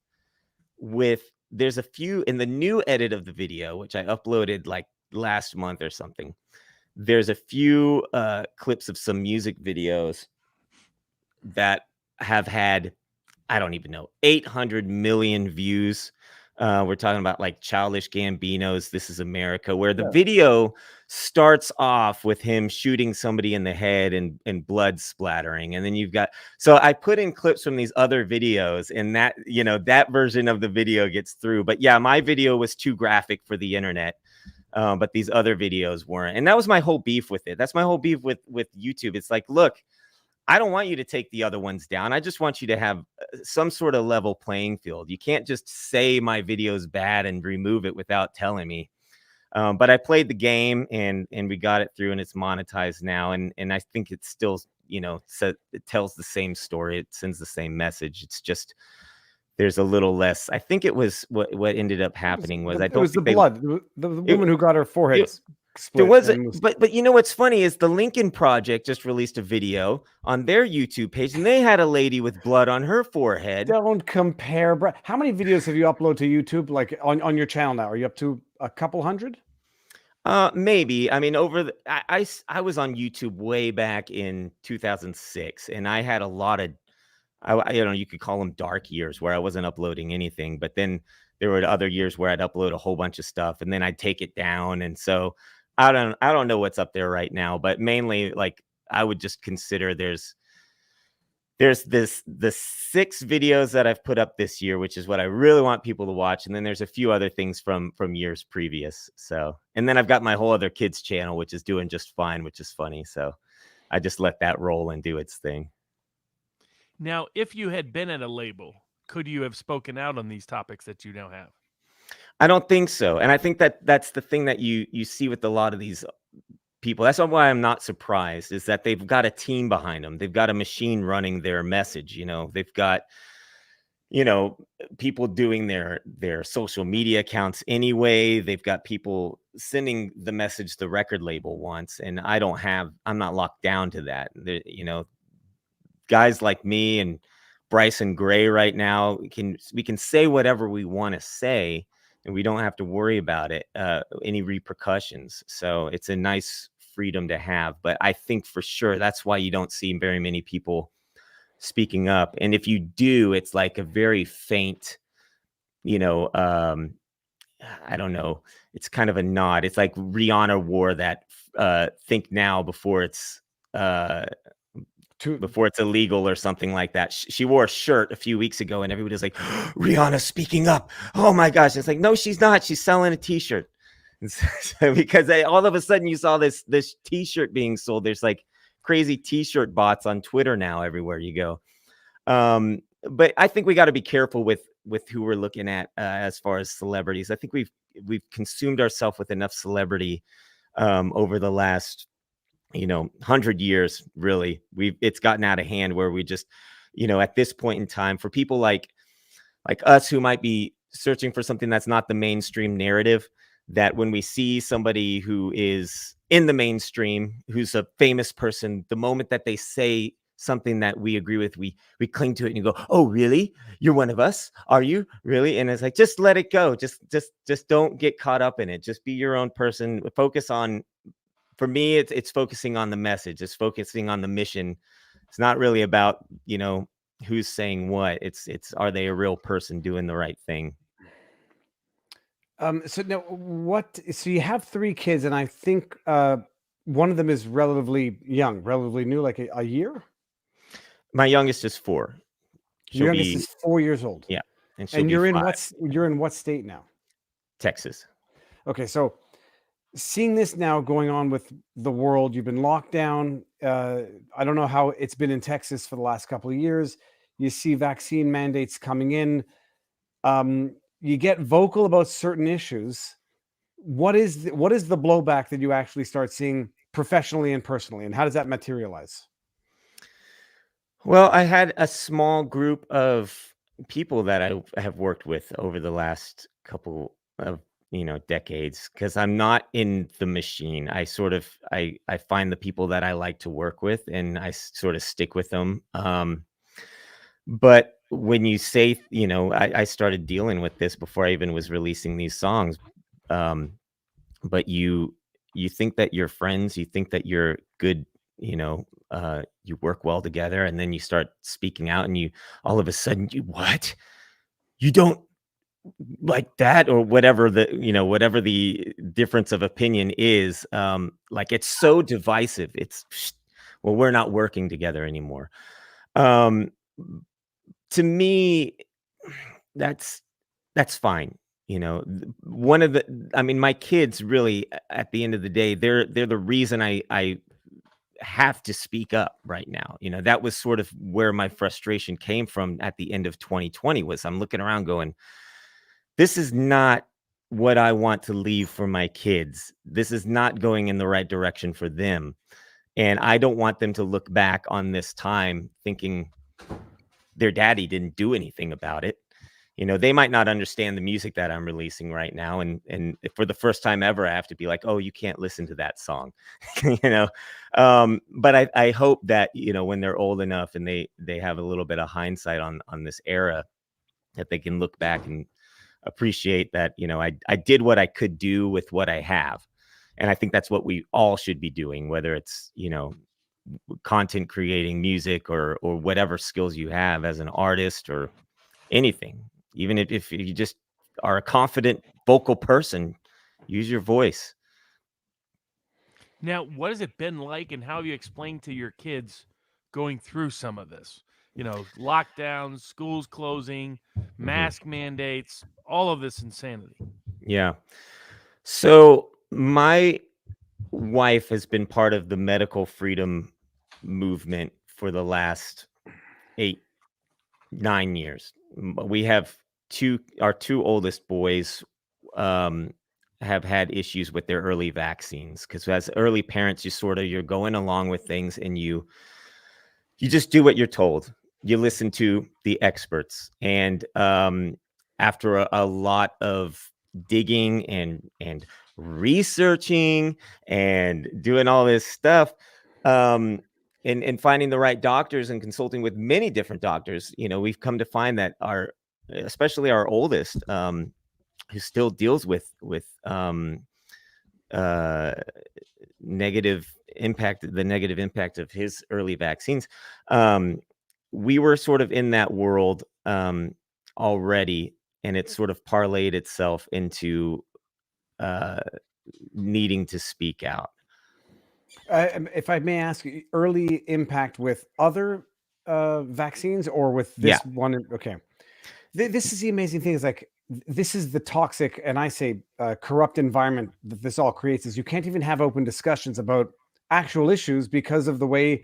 with, there's a few in the new edit of the video, which I uploaded like last month or something. There's a few clips of some music videos that have had, I don't even know, 800 million views. We're talking about like Childish Gambino's This Is America, where the video starts off with him shooting somebody in the head and blood splattering. And then you've got, so I put in clips from these other videos, and that, that version of the video gets through. But yeah, my video was too graphic for the internet. But these other videos weren't. And that was my whole beef with it. That's my whole beef with YouTube. It's like, look, I don't want you to take the other ones down. I just want you to have some sort of level playing field. You can't just say my video's bad and remove it without telling me. But I played the game and we got it through, and it's monetized now. And I think it's still, it tells the same story. It sends the same message. It's just, there's a little less. I think it was what ended up happening was it was the blood. The woman who got her forehead split. There was, but you know what's funny is the Lincoln Project just released a video on their YouTube page, and they had a lady with blood on her forehead. Don't compare, Brad. How many videos have you uploaded to YouTube, like on your channel now? Are you up to a couple hundred? Maybe. I mean, I was on YouTube way back in 2006, and I had a lot of, you could call them dark years where I wasn't uploading anything. But then there were other years where I'd upload a whole bunch of stuff, and then I'd take it down. And so I don't know what's up there right now, but mainly, like, I would just consider there's the 6 videos that I've put up this year, which is what I really want people to watch. And then there's a few other things from years previous. So, and then I've got my whole other kids channel, which is doing just fine, which is funny. So I just let that roll and do its thing. Now, if you had been at a label, could you have spoken out on these topics that you now have? I don't think so. And I think that's the thing that you see with a lot of these people. That's why I'm not surprised, is that they've got a team behind them. They've got a machine running their message. They've got, people doing their social media accounts anyway. They've got people sending the message the record label wants. And I'm not locked down to that. Guys like me and Bryson Gray right now, we can say whatever we want to say, and we don't have to worry about it, any repercussions. So it's a nice freedom to have. But I think for sure that's why you don't see very many people speaking up. And if you do, it's like a very faint, I don't know. It's kind of a nod. It's like Rihanna wore that think now before it's illegal or something like that. She wore a shirt a few weeks ago, and everybody was like, Rihanna speaking up. Oh my gosh. It's like, no, she's not. She's selling a t-shirt. So, because all of a sudden you saw this t-shirt being sold. There's like crazy t-shirt bots on Twitter now everywhere you go. But I think we got to be careful with who we're looking at as far as celebrities. I think we've consumed ourselves with enough celebrity over the last 100 years. Really, it's gotten out of hand where we just at this point in time, for people like us who might be searching for something that's not the mainstream narrative, that when we see somebody who is in the mainstream, who's a famous person, the moment that they say something that we agree with, we cling to it and you go, oh, really? You're one of us? Are you really? And it's like, just let it go. Just don't get caught up in it. Just be your own person. Focus on, for me, it's focusing on the message. It's focusing on the mission. It's not really about, who's saying what. It's are they a real person doing the right thing? So now so you have 3 kids, and I think one of them is relatively young, relatively new, like a year. My youngest is 4. Your youngest is 4 years old. Yeah, and And you're in 5. you're in what state now? Texas. Okay, so seeing this now going on with the world, you've been locked down. I don't know how it's been in Texas for the last couple of years. You see vaccine mandates coming in. You get vocal about certain issues. What is the blowback that you actually start seeing professionally and personally, and how does that materialize? Well, I had a small group of people that I have worked with over the last couple of decades, because I'm not in the machine. I sort of I find the people that I like to work with, and I sort of stick with them. But when you say, I started dealing with this before I even was releasing these songs. But you think that you're friends, you think that you're good, you work well together, and then you start speaking out, and you all of a sudden you don't like that, or whatever the difference of opinion is. Like, it's so divisive. It's well, we're not working together anymore. To me, that's fine. One of my kids, really, at the end of the day, they're the reason I have to speak up right now. That was sort of where my frustration came from at the end of 2020. Was I'm looking around going, this is not what I want to leave for my kids. This is not going in the right direction for them. And I don't want them to look back on this time thinking their daddy didn't do anything about it. They might not understand the music that I'm releasing right now. And for the first time ever, I have to be like, oh, you can't listen to that song, But I hope that, when they're old enough and they have a little bit of hindsight on this era, that they can look back and appreciate that, I did what I could do with what I have. And I think that's what we all should be doing, whether it's, content creating, music, or whatever skills you have as an artist, or anything. Even if you just are a confident vocal person, use your voice. Now, what has it been like, and how have you explained to your kids going through some of this? Lockdowns, schools closing, mask mandates, all of this insanity. Yeah. So my wife has been part of the medical freedom movement for the last 8-9 years. We have our two oldest boys have had issues with their early vaccines, because as early parents, you're going along with things, and you just do what you're told. You listen to the experts, and after a lot of digging and researching and doing all this stuff, and finding the right doctors and consulting with many different doctors, we've come to find that especially our oldest, who still deals with negative impact, the negative impact of his early vaccines. We were sort of in that world already, and it sort of parlayed itself into needing to speak out. If I may ask, early impact with other vaccines, or with this one? Okay. This is the amazing thing, is like, this is the toxic, and I say corrupt environment that this all creates, is you can't even have open discussions about actual issues because of the way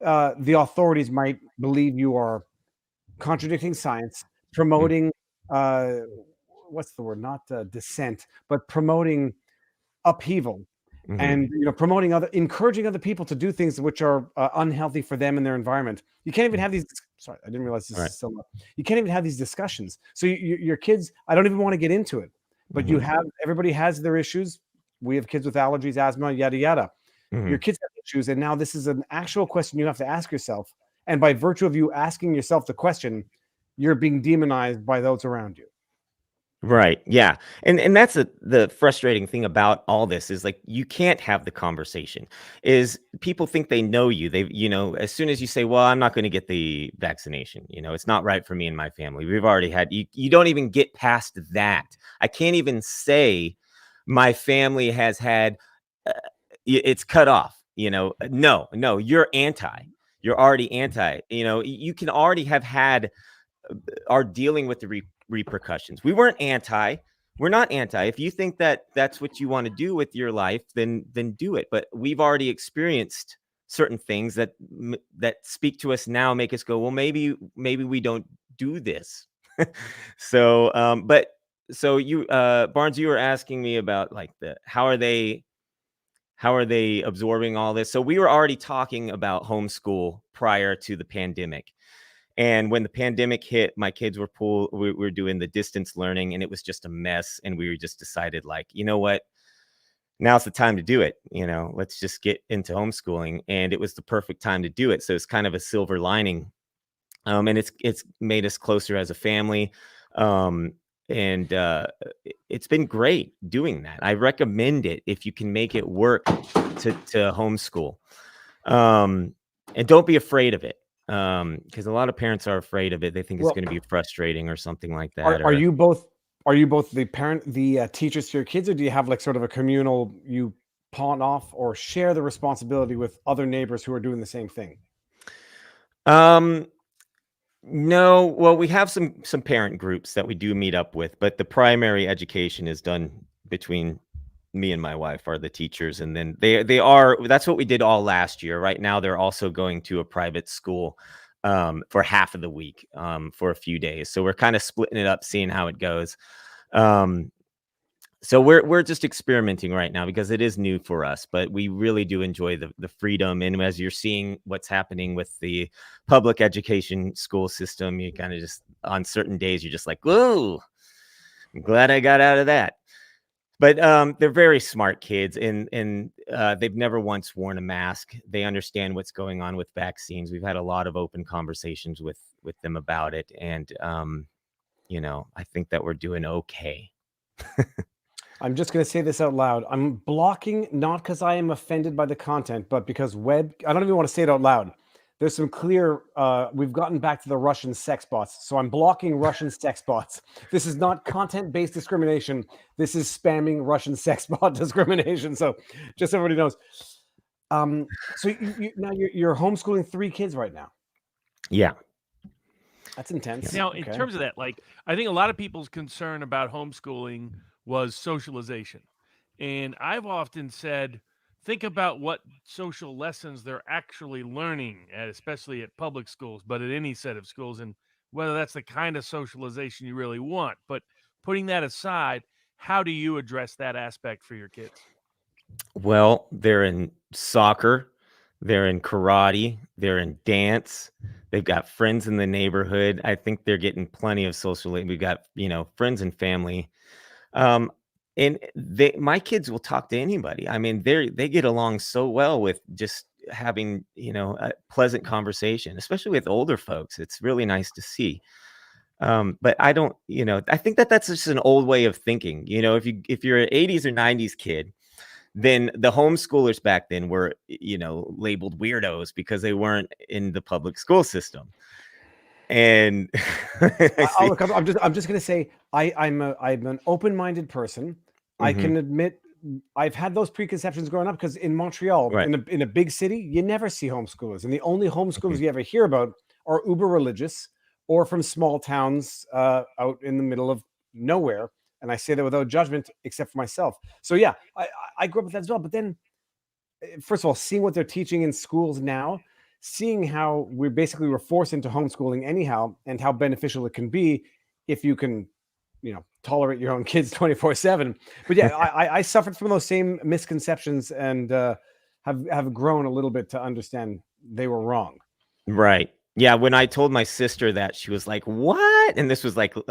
the authorities might believe you are contradicting science, promoting what's the word? Not dissent, but promoting upheaval, Mhm. and promoting encouraging other people to do things which are unhealthy for them and their environment. You can't even have these. Sorry, I didn't realize this Right. is so much. You can't even have these discussions. So your kids, I don't even want to get into it, but you Mhm. have everybody has their issues. We have kids with allergies, asthma, yada yada. Your Mhm. kids have issues, and now this is an actual question you have to ask yourself. And by virtue of you asking yourself the question, you're being demonized by those around you. Right. Yeah. And that's the frustrating thing about all this is like you can't have the conversation. Is people think they know you. They, as soon as you say, "Well, I'm not going to get the vaccination," it's not right for me and my family. We've already had you don't even get past that. I can't even say my family has had it's cut off, No, you're anti. You're already anti. You can already have had are dealing with the repercussions. We weren't anti. We're not anti. If you think that that's what you want to do with your life, then do it. But we've already experienced certain things that speak to us now, make us go, well, maybe we don't do this. So, you, Barnes, you were asking me about like how are they absorbing all this? So we were already talking about homeschool prior to the pandemic. And when the pandemic hit, my kids we were doing the distance learning and it was just a mess. And we just decided like, you know what, now's the time to do it. Let's just get into homeschooling. And it was the perfect time to do it. So it's kind of a silver lining. And it's made us closer as a family. And it's been great doing that. I recommend it if you can make it work to homeschool. And don't be afraid of it. Because a lot of parents are afraid of it. They think it's Well, going to be frustrating or something like that. are you both the parent, the teachers to your kids, or do you have like sort of a communal, you pawn off or share the responsibility with other neighbors who are doing the same thing? No, well, we have some parent groups that we do meet up with, but the primary education is done between me and my wife are the teachers, and then that's what we did all last year. Right now they're also going to a private school for half of the week for a few days. So we're kind of splitting it up, seeing how it goes. So we're just experimenting right now because it is new for us, but we really do enjoy the freedom. And as you're seeing what's happening with the public education school system, you kind of just on certain days you're just like, whoa, I'm glad I got out of that. But they're very smart kids, and they've never once worn a mask. They understand what's going on with vaccines. We've had a lot of open conversations with them about it, and I think that we're doing okay. I'm just going to say this out loud. I'm blocking not because I am offended by the content, but because I don't even want to say it out loud. There's some clear, we've gotten back to the Russian sex bots. So I'm blocking Russian sex bots. This is not content-based discrimination. This is spamming Russian sex bot discrimination. So just so everybody knows. So now you're homeschooling 3 kids right now. Yeah. That's intense. Now, in terms of that, like, I think a lot of people's concern about homeschooling was socialization. And I've often said, think about what social lessons they're actually learning, especially at public schools, but at any set of schools, and whether that's the kind of socialization you really want. But putting that aside, how do you address that aspect for your kids? Well, they're in soccer, they're in karate, they're in dance. They've got friends in the neighborhood. I think they're getting plenty of social. We've got, friends and family. And my kids will talk to anybody. I mean, they get along so well with just having, a pleasant conversation, especially with older folks. It's really nice to see. But I don't, I think that's just an old way of thinking. If you're an 80s or 90s kid, then the homeschoolers back then were, labeled weirdos because they weren't in the public school system. And Look, I'm just gonna say I'm an open-minded person. I can admit I've had those preconceptions growing up because in Montreal, Right. in a big city, you never see homeschoolers, and the only homeschoolers you ever hear about are uber religious or from small towns out in the middle of nowhere. And I say that without judgment, except for myself. So yeah, I grew up with that as well. But then first of all, seeing what they're teaching in schools now, seeing how we're forced into homeschooling anyhow, and how beneficial it can be if you can, tolerate your own kids 24/7. But yeah, I suffered from those same misconceptions, and have grown a little bit to understand they were wrong. Right. Yeah. When I told my sister that, she was like, "What?" And this was like, a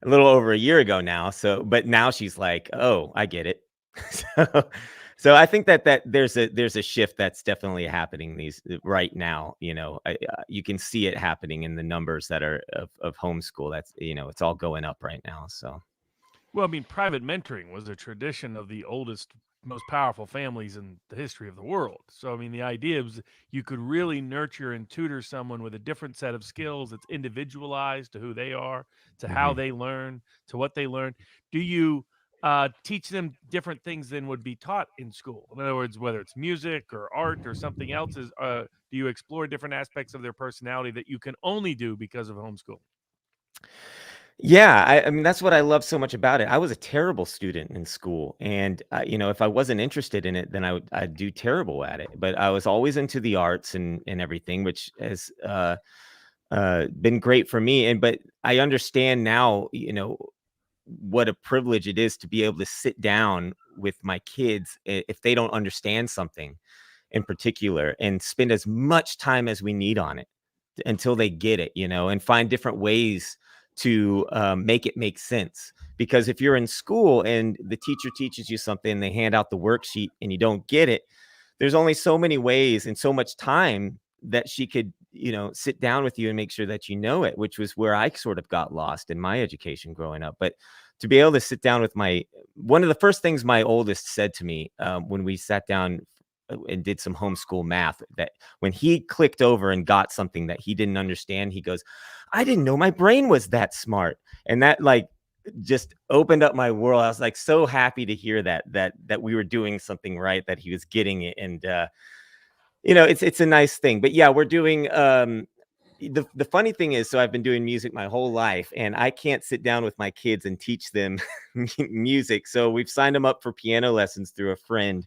little over a year ago now. So, but now she's like, "Oh, I get it." so, so I think that there's a shift that's definitely happening right now. You can see it happening in the numbers that are of homeschool. That's it's all going up right now. So. Well, I mean, private mentoring was a tradition of the oldest, most powerful families in the history of the world. So, I mean, the idea was you could really nurture and tutor someone with a different set of skills that's individualized to who they are, to how Mhm. they learn, to what they learn. Do you teach them different things than would be taught in school? In other words, whether it's music or art or something else, do you explore different aspects of their personality that you can only do because of homeschool? Yeah, I mean, that's what I love so much about it. I was a terrible student in school, and if I wasn't interested in it, then I'd do terrible at it. But I was always into the arts and everything, which has been great for me. But I understand now, what a privilege it is to be able to sit down with my kids if they don't understand something in particular, and spend as much time as we need on it until they get it, and find different ways to make it make sense. Because if you're in school and the teacher teaches you something, they hand out the worksheet and you don't get it, there's only so many ways and so much time that she could, sit down with you and make sure that you know it, which was where I sort of got lost in my education growing up. But to be able to sit down with one of the first things my oldest said to me when we sat down and did some homeschool math, that when he clicked over and got something that he didn't understand, he goes, "I didn't know my brain was that smart." And that just opened up my world. I was like so happy to hear that we were doing something right, that he was getting it. And it's a nice thing. But yeah, we're doing the funny thing is, so I've been doing music my whole life, and I can't sit down with my kids and teach them music. So we've signed them up for piano lessons through a friend,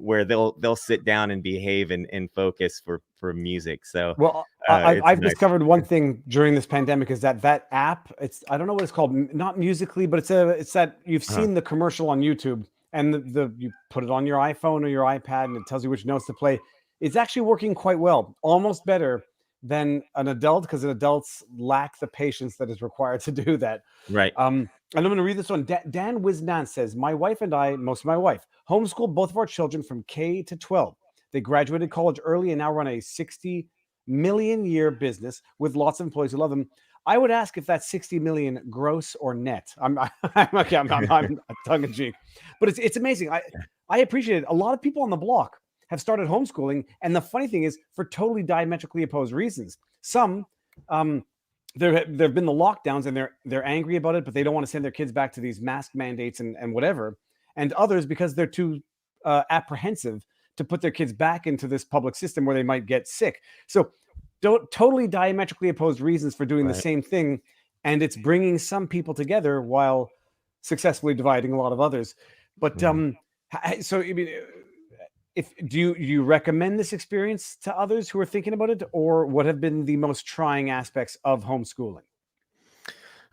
where they'll sit down and behave and focus for music. So Well, it's I've nice. discovered one thing during this pandemic is that app. I don't know what it's called, not Musically, but it's that you've Uh-huh. seen the commercial on YouTube, and you put it on your iPhone or your iPad, and it tells you which notes to play. It's actually working quite well, almost better than an adult, because adults lack the patience that is required to do that. Right. And I'm going to read this one. Dan Wisnan says, "My wife and I, most of my wife, homeschooled both of our children from K to 12. They graduated college early and now run a 60 million year business with lots of employees who love them. I would ask if that's 60 million gross or net." I'm tongue in cheek, but it's amazing. I appreciate it. A lot of people on the block have started homeschooling, and the funny thing is, for totally diametrically opposed reasons. Some, there've been the lockdowns, and they're angry about it, but they don't want to send their kids back to these mask mandates and whatever. And others because they're too apprehensive to put their kids back into this public system where they might get sick. So, don't totally diametrically opposed reasons for doing the Right. same thing, and it's bringing some people together while successfully dividing a lot of others. But Mhm. so I mean, if do you recommend this experience to others who are thinking about it, or what have been the most trying aspects of homeschooling?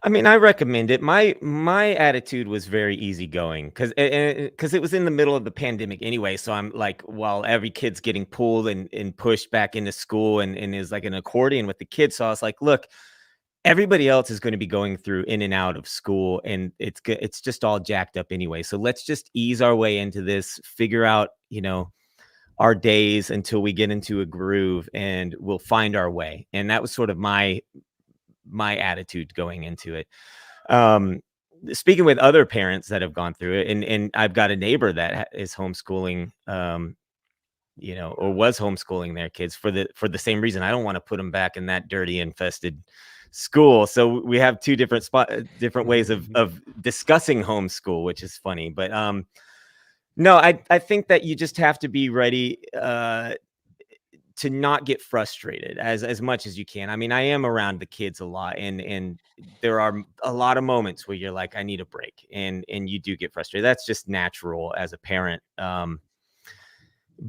I mean, I recommend it. My attitude was very easygoing, because it was in the middle of the pandemic anyway. So I'm like, while every kid's getting pulled and pushed back into school, and is like an accordion with the kids. So I was like, look, everybody else is going to be going through in and out of school, and it's just all jacked up anyway. So let's just ease our way into this, figure out, our days until we get into a groove, and we'll find our way. And that was sort of my attitude going into it. Um, Speaking with other parents that have gone through it, and I've got a neighbor that is homeschooling, or was homeschooling their kids for the same reason. I don't want to put them back in that dirty, infested school. So we have two different ways of discussing homeschool, which is funny. But no, I think that you just have to be ready to not get frustrated as much as you can. I mean, I am around the kids a lot, and there are a lot of moments where you're like, I need a break, and you do get frustrated. That's just natural as a parent.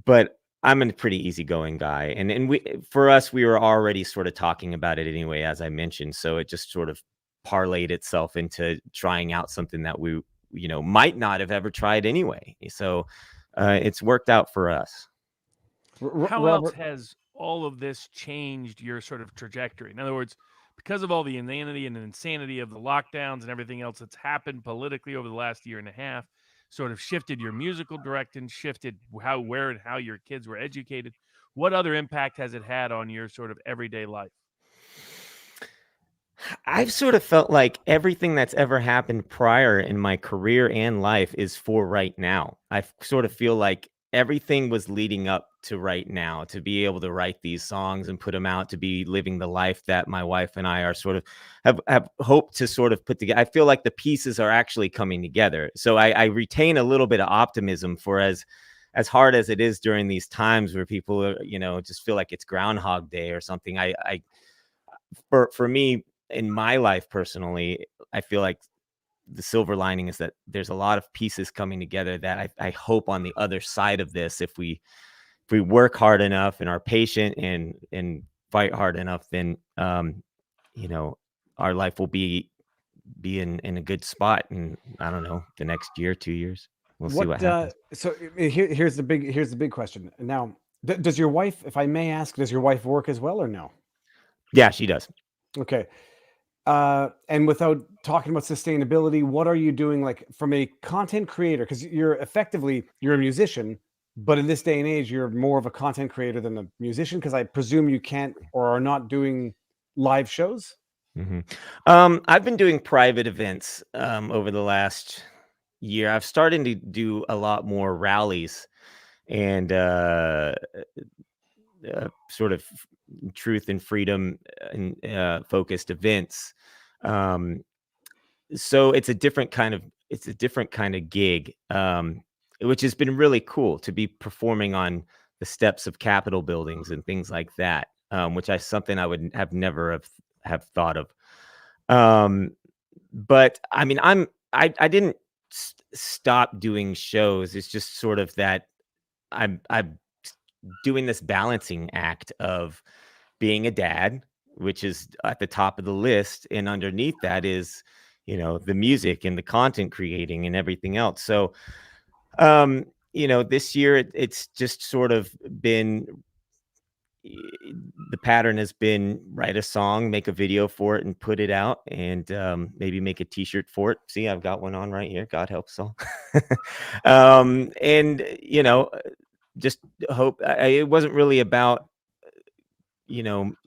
but I'm a pretty easygoing guy. And for us, we were already sort of talking about it anyway, as I mentioned. So it just sort of parlayed itself into trying out something that we, might not have ever tried anyway. So it's worked out for us. How else Robert, has all of this changed your sort of trajectory? In other words, because of all the inanity and insanity of the lockdowns and everything else that's happened politically over the last year and a half, sort of shifted your musical direction, shifted where and how your kids were educated. What other impact has it had on your sort of everyday life? I've sort of felt like everything that's ever happened prior in my career and life is for right now. Sort of feel like everything was leading up to right now, to be able to write these songs and put them out, to be living the life that my wife and I are sort of have hoped to sort of put together. I feel like the pieces are actually coming together. So I retain a little bit of optimism for as hard as it is during these times where people are, just feel like it's Groundhog Day or something. For me, in my life personally, I feel like the silver lining is that there's a lot of pieces coming together that I hope on the other side of this, if we work hard enough and are patient and fight hard enough, then you know, our life will be in a good spot in, I don't know, the next year, 2 years. We'll see what happens. so here's the big question. Now, does your wife, if I may ask, does your wife work as well or no? Yeah, she does. Okay. And without talking about sustainability, what are you doing like from a content creator? Because you're a musician, but in this day and age, you're more of a content creator than a musician. Because I presume you can't or are not doing live shows. hmm I've been doing private events over the last year. I've started to do a lot more rallies and sort of truth and freedom and focused events. Um, so it's a different kind of gig, which has been really cool to be performing on the steps of Capitol buildings and things like that, which is something I would have never have thought of. Um, but I mean, I didn't stop doing shows. It's just sort of that I'm doing this balancing act of being a dad, which is at the top of the list, and underneath that is, the music and the content creating and everything else. So, this year it's just sort of been the pattern has been write a song, make a video for it, and put it out, and maybe make a T-shirt for it. See, I've got one on right here. God helps all. And just hope. It wasn't really about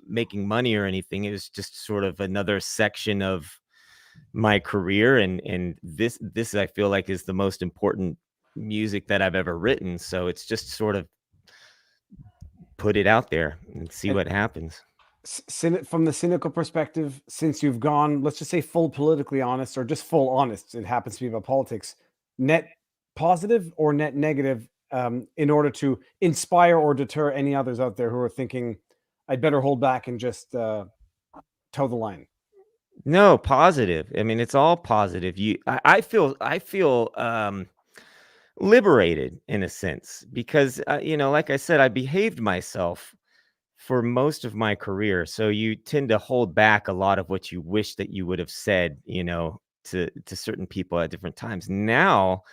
making money or anything. It was just sort of another section of my career, and this I feel like is the most important music that I've ever written. So it's just sort of put it out there and see And what happens. from the cynical perspective, since you've gone, let's just say full politically honest or just full honest, it happens to be about politics, net positive or net negative, in order to inspire or deter any others out there who are thinking, I'd better hold back and just toe the line. No, positive. I mean, it's all positive. I feel liberated in a sense because like I said, I behaved myself for most of my career. So you tend to hold back a lot of what you wish that you would have said, to certain people at different times. Now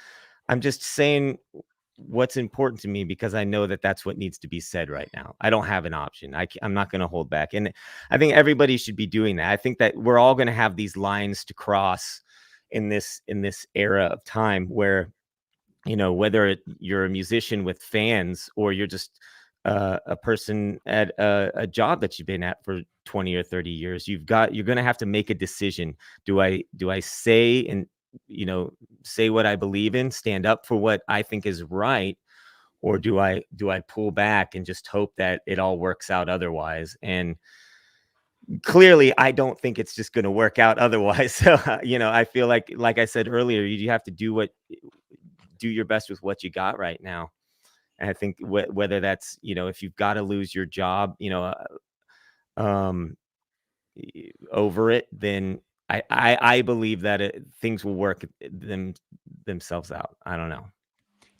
I'm just saying what's important to me because I know that that's what needs to be said right now. I don't have an option. I'm not going to hold back. And I think everybody should be doing that. I think that we're all going to have these lines to cross in this era of time where, whether you're a musician with fans or you're just a person at a job that you've been at for 20 or 30 years, you're going to have to make a decision. Do I say and say what I believe in, stand up for what I think is right, or do I pull back and just hope that it all works out otherwise? And clearly I don't think it's just going to work out otherwise. So I feel like I said earlier, you have to do your best with what you got right now. And I think whether that's, if you've got to lose your job, um, over it, then I believe that things will work themselves out. I don't know.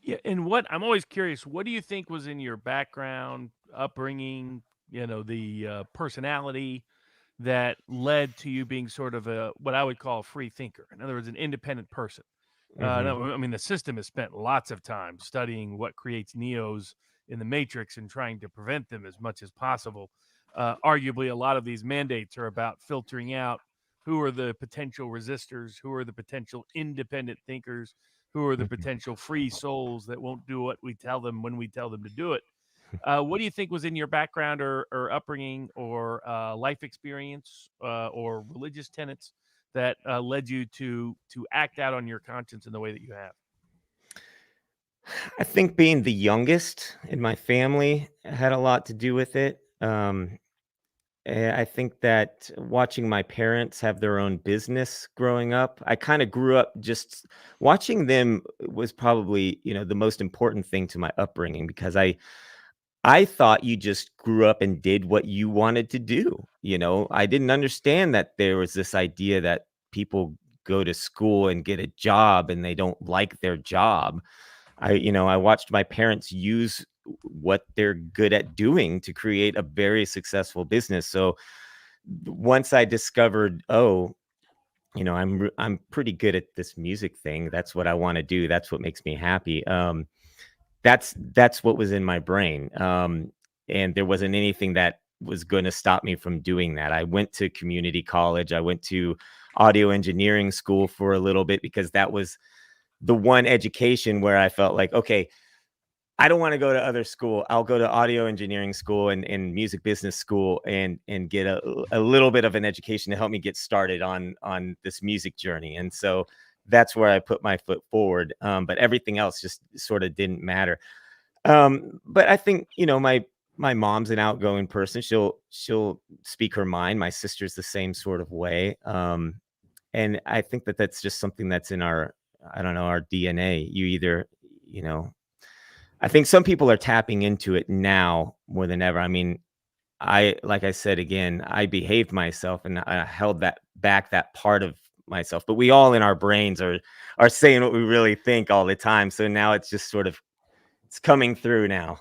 Yeah, and what I'm always curious, what do you think was in your background, upbringing, the personality that led to you being sort of a what I would call a free thinker? In other words, an independent person. Hmm. No, I mean the system has spent lots of time studying what creates neos in the matrix and trying to prevent them as much as possible. Arguably, a lot of these mandates are about filtering out who are the potential resistors, who are the potential independent thinkers, who are the potential free souls that won't do what we tell them when we tell them to do it. What do you think was in your background or upbringing or life experience or religious tenets that led you to act out on your conscience in the way that you have? I think being the youngest in my family had a lot to do with it. I think that watching my parents have their own business growing up, I kind of grew up just watching them was probably, the most important thing to my upbringing because I thought you just grew up and did what you wanted to do. I didn't understand that there was this idea that people go to school and get a job and they don't like their job. I watched my parents use what they're good at doing to create a very successful business. So once I discovered, oh, I'm pretty good at this music thing. That's what I want to do. That's what makes me happy. That's what was in my brain. And there wasn't anything that was going to stop me from doing that. I went to community college. I went to audio engineering school for a little bit because that was the one education where I felt like, okay, I don't want to go to other school. I'll go to audio engineering school and music business school and get a little bit of an education to help me get started on this music journey. And so that's where I put my foot forward. But everything else just sort of didn't matter. But I think, my mom's an outgoing person. She'll speak her mind. My sister's the same sort of way. And I think that that's just something that's in I don't know, our DNA. You either, you know, I think some people are tapping into it now more than ever. I mean, like I said again, I behaved myself and I held that part of myself. But we all in our brains are saying what we really think all the time. So now it's just sort of it's coming through now.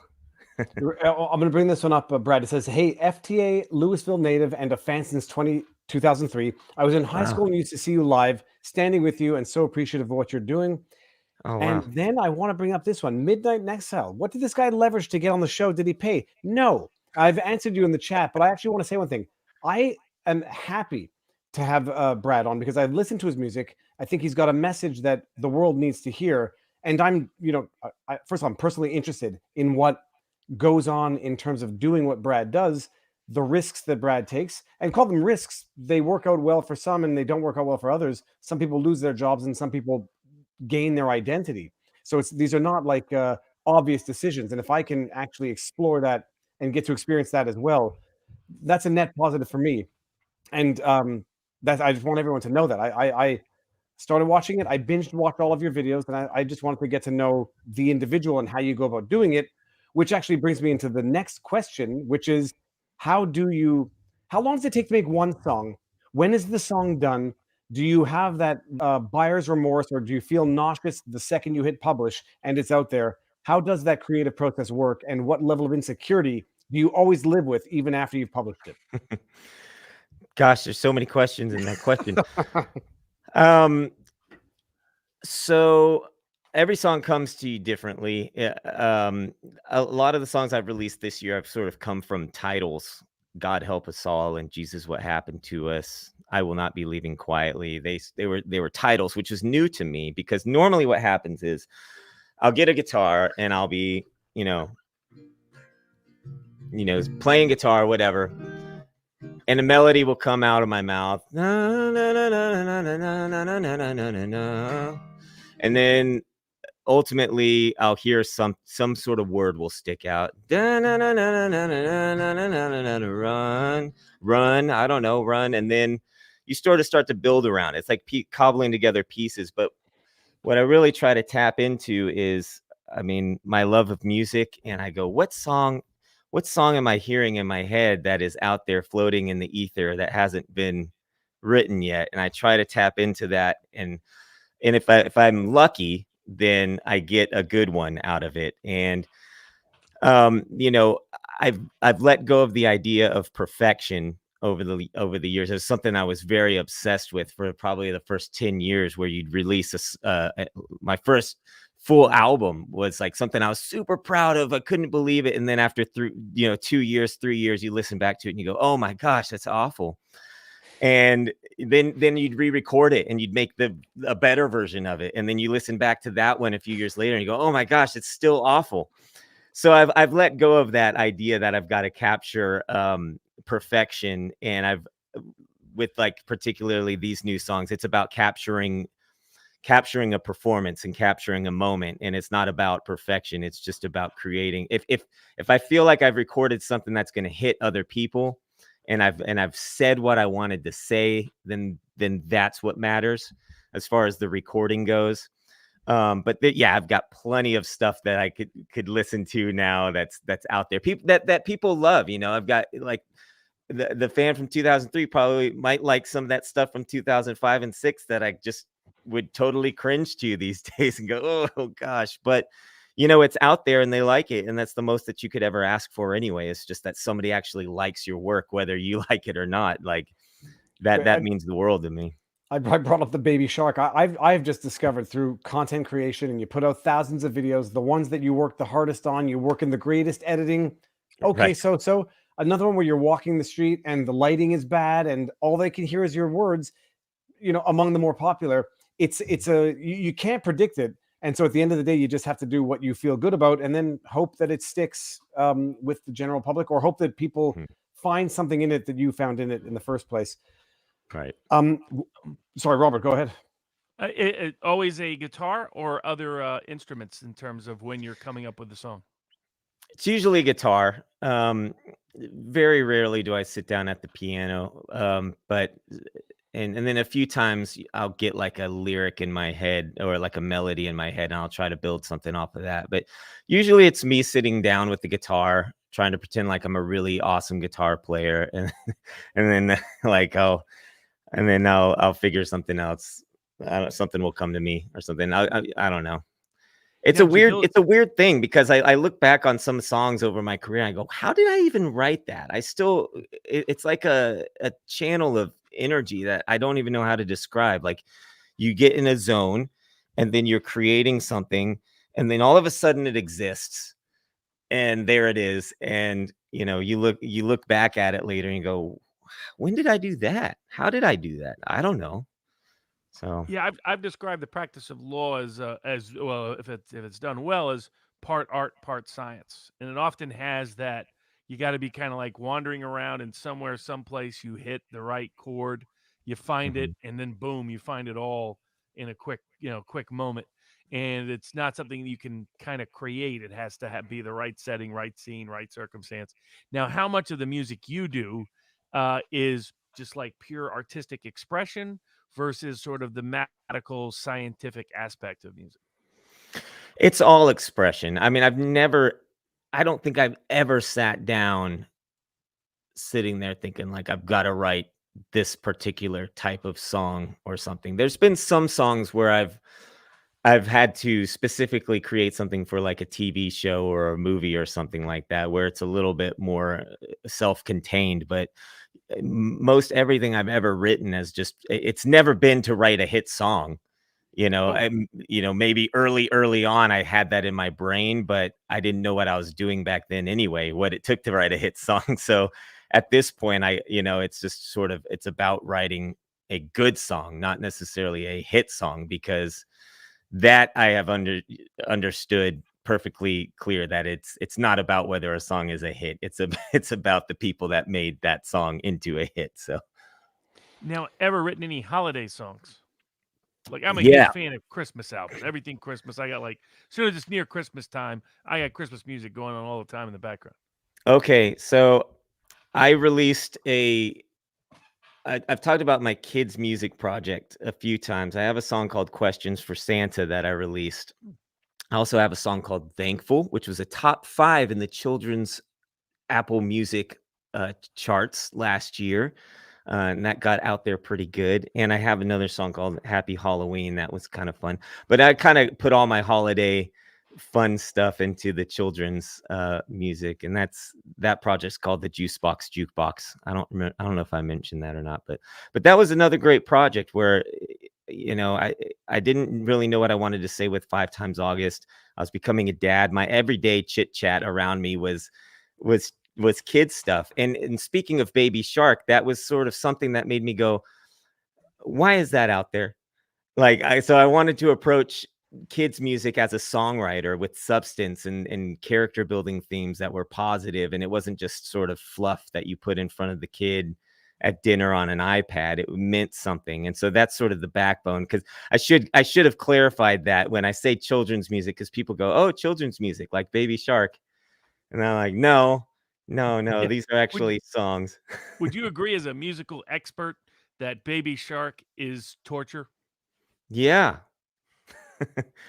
I'm going to bring this one up, Brad. It says, "Hey, FTA Louisville native and a fan since 2003. I was in high Wow. school and used to see you live, standing with you, and so appreciative of what you're doing." Oh And wow. then I want to bring up this one, Midnight in Exile. What did this guy leverage to get on the show? Did he pay? No. I've answered you in the chat, but I actually want to say one thing. I am happy to have Brad on because I've listened to his music. I think he's got a message that the world needs to hear. And I'm, first of all, I'm personally interested in what goes on in terms of doing what Brad does, the risks that Brad takes, and call them risks. They work out well for some and they don't work out well for others. Some people lose their jobs and some people gain their identity. So these are not like obvious decisions. And if I can actually explore that and get to experience that as well, that's a net positive for me. And that I just want everyone to know that I started watching it. I binged watched all of your videos, and I just wanted to get to know the individual and how you go about doing it, which actually brings me into the next question, which is how do you how long does it take to make one song? When is the song done? Do you have that buyer's remorse, or do you feel nauseous the second you hit publish and it's out there? How does that creative process work, and what level of insecurity do you always live with even after you've published it? Gosh, there's so many questions in that question. Um, so every song comes to you differently. A lot of the songs I've released this year have sort of come from titles. God Help Us All and Jesus What Happened to Us. I Will Not Be Leaving Quietly. They were titles, which is new to me because normally what happens is I'll get a guitar and I'll be, playing guitar, whatever, and a melody will come out of my mouth. And then ultimately I'll hear some sort of word will stick out. Run, I don't know, run. And then you start to build around it. It's like cobbling together pieces. But what I really try to tap into is, my love of music. And I go, what song am I hearing in my head that is out there floating in the ether that hasn't been written yet? And I try to tap into that. And if I'm lucky, then I get a good one out of it. And you know, I've let go of the idea of perfection over the years. It's something I was very obsessed with for probably the first 10 years, where you'd release my first full album was like something I was super proud of. I couldn't believe it. And then after 2 years, 3 years, you listen back to it and you go, oh my gosh, that's awful. And then you'd re-record it and you'd make a better version of it. And then you listen back to that one a few years later and you go, oh my gosh, it's still awful. So I've let go of that idea that I've got to capture perfection. And with like particularly these new songs, it's about capturing a performance and capturing a moment. And it's not about perfection. It's just about creating. If I feel like I've recorded something that's going to hit other people, and I've said what I wanted to say, then that's what matters as far as the recording goes. But yeah, I've got plenty of stuff that I could listen to now that's out there. People that people love, you know. I've got like the fan from 2003 probably might like some of that stuff from 2005 and 6 that I just would totally cringe to these days and go, oh gosh. But you know, it's out there and they like it, and that's the most that you could ever ask for anyway. It's just that somebody actually likes your work, whether you like it or not. Like that means the world to me. I brought up the Baby Shark. I've just discovered through content creation, and you put out thousands of videos, the ones that you work the hardest on, you work in the greatest editing. Okay, Right. so another one where you're walking the street and the lighting is bad and all they can hear is your words, you know, among the more popular. You can't predict it. And so at the end of the day, you just have to do what you feel good about and then hope that it sticks with the general public, or hope that people Mhm. find something in it that you found in it in the first place. Right. Sorry, Robert, go ahead. Always a guitar or other instruments in terms of when you're coming up with the song? It's usually guitar. Very rarely do I sit down at the piano. But and then a few times I'll get like a lyric in my head or like a melody in my head, and I'll try to build something off of that. But usually it's me sitting down with the guitar, trying to pretend like I'm a really awesome guitar player, and and then like I'll figure something else. Something will come to me or something. I don't know. It's Now, a weird thing because I look back on some songs over my career and I go, how did I even write that? It's like a channel of energy that I don't even know how to describe. Like you get in a zone and then you're creating something and then all of a sudden it exists and there it is. And you know, you look back at it later and you go, when did I do that? How did I do that? I don't know. So Yeah, I've described the practice of law as well, if it's done well, as part art, part science, and it often has that. You got to be kind of like wandering around, and someplace, you hit the right chord, you find it, mhm. and then boom, you find it all in a quick moment. And it's not something you can kind of create. It has to be the right setting, right scene, right circumstance. Now, how much of the music you do is just like pure artistic expression versus sort of the mathematical scientific aspect of music? It's all expression. I mean, I don't think I've ever sat down sitting there thinking like I've got to write this particular type of song or something. There's been some songs where I've had to specifically create something for like a TV show or a movie or something like that where it's a little bit more self-contained, but most everything I've ever written it's never been to write a hit song. You know, Oh, maybe early on, I had that in my brain, but I didn't know what I was doing back then anyway, what it took to write a hit song. So at this point, it's just sort of, it's about writing a good song, not necessarily a hit song, because that I have understood perfectly clear that it's not about whether a song is a hit. It's about the people that made that song into a hit. So now, ever written any holiday songs? Like, I'm a huge yeah. fan of Christmas albums. Everything Christmas, I got like, as soon as it's near Christmas time, I got Christmas music going on all the time in the background. Okay. So I released I've talked about my kids' music project a few times. I have a song called Questions for Santa that I released. I also have a song called Thankful, which was a top 5 in the children's Apple Music charts last year. and that got out there pretty good. And I have another song called Happy Halloween. That was kind of fun. But I kind of put all my holiday fun stuff into the children's music, and that project's called the Juicebox Jukebox. I don't know if I mentioned that or not, but that was another great project where, you know, I didn't really know what I wanted to say with 5 times August. I was becoming a dad. My everyday chit chat around me was kids stuff. And speaking of Baby Shark, that was sort of something that made me go, why is that out there? So I wanted to approach kids music as a songwriter with substance and character building themes that were positive, and it wasn't just sort of fluff that you put in front of the kid at dinner on an iPad. It meant something. And so that's sort of the backbone, because I should have clarified that when I say children's music, because people go, oh, children's music like Baby Shark, and I'm like, no, Yeah. these are actually songs. Would you agree, as a musical expert, that Baby Shark is torture? Yeah.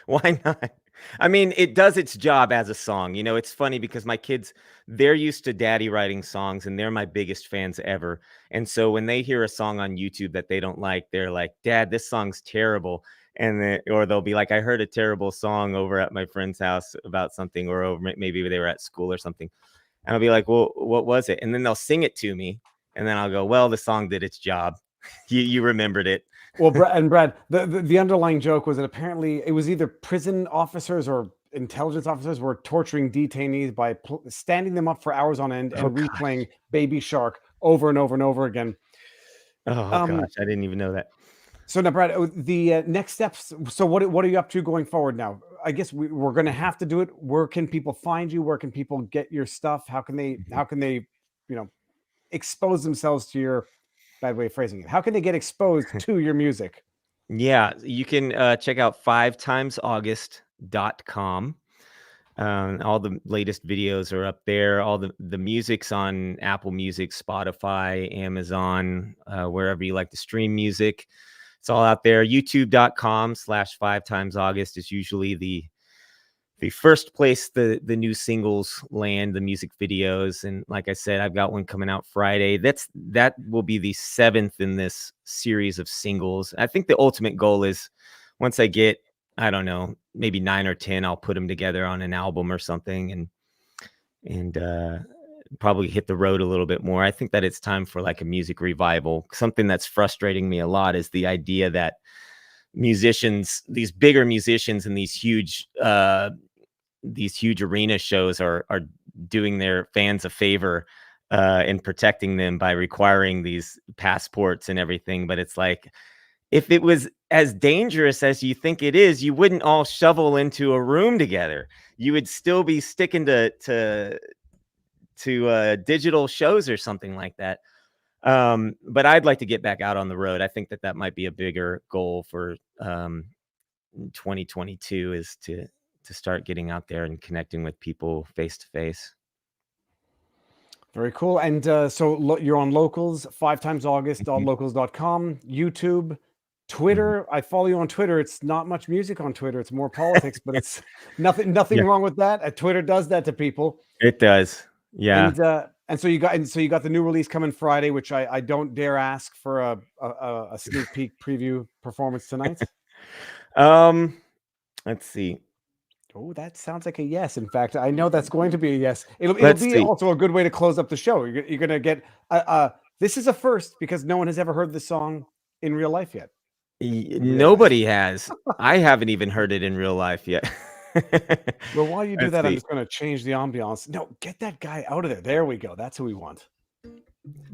Why not? I mean, it does its job as a song. You know, it's funny because my kids, they're used to daddy writing songs, and they're my biggest fans ever. And so when they hear a song on YouTube that they don't like, they're like, Dad, this song's terrible. Or they'll be like, I heard a terrible song over at my friend's house about something, or maybe they were at school or something. And I'll be like, well, what was it? And then they'll sing it to me. And then I'll go, well, the song did its job. You remembered it. Well, Brad, the underlying joke was that apparently it was either prison officers or intelligence officers were torturing detainees by standing them up for hours on end and replaying Baby Shark over and over and over again. Oh, gosh, I didn't even know that. So now, Brad, the next steps. So what are you up to going forward now? I guess we're going to have to do it. Where can people find you? Where can people get your stuff? How can they, you know, expose themselves to your, bad way of phrasing it, how can they get exposed to your music? Yeah, you can check out 5timesaugust.com. All the latest videos are up there. All the music's on Apple Music, Spotify, Amazon, wherever you like to stream music. It's all out there. YouTube.com/5timesaugust is usually the first place the new singles land, the music videos. And like I said, I've got one coming out Friday. That will be the 7th in this series of singles. I think the ultimate goal is, once I get, I don't know, maybe 9 or 10, I'll put them together on an album or something, and probably hit the road a little bit more. I think that it's time for like a music revival. Something that's frustrating me a lot is the idea that musicians, these bigger musicians in these huge arena shows are doing their fans a favor and protecting them by requiring these passports and everything. But it's like, if it was as dangerous as you think it is, you wouldn't all shovel into a room together. You would still be sticking to digital shows or something like that. But I'd like to get back out on the road. I think that might be a bigger goal for 2022, is to start getting out there and connecting with people face to face. Very cool. And so you're on Locals, 5timesaugust.locals.com, YouTube, Twitter. I follow you on Twitter. It's not much music on Twitter. It's more politics, but it's nothing wrong with that. Twitter does that to people. It does. Yeah. And so you got the new release coming Friday, which I don't dare ask for a sneak peek preview performance tonight. Let's see. Oh, that sounds like a yes. In fact, I know that's going to be a yes. It'll be also a good way to close up the show. You're going to get this is a first, because no one has ever heard this song in real life yet. Nobody has. I haven't even heard it in real life yet. Well, while you do that, I'm just going to change the ambiance. No, get that guy out of there. There we go. That's who we want.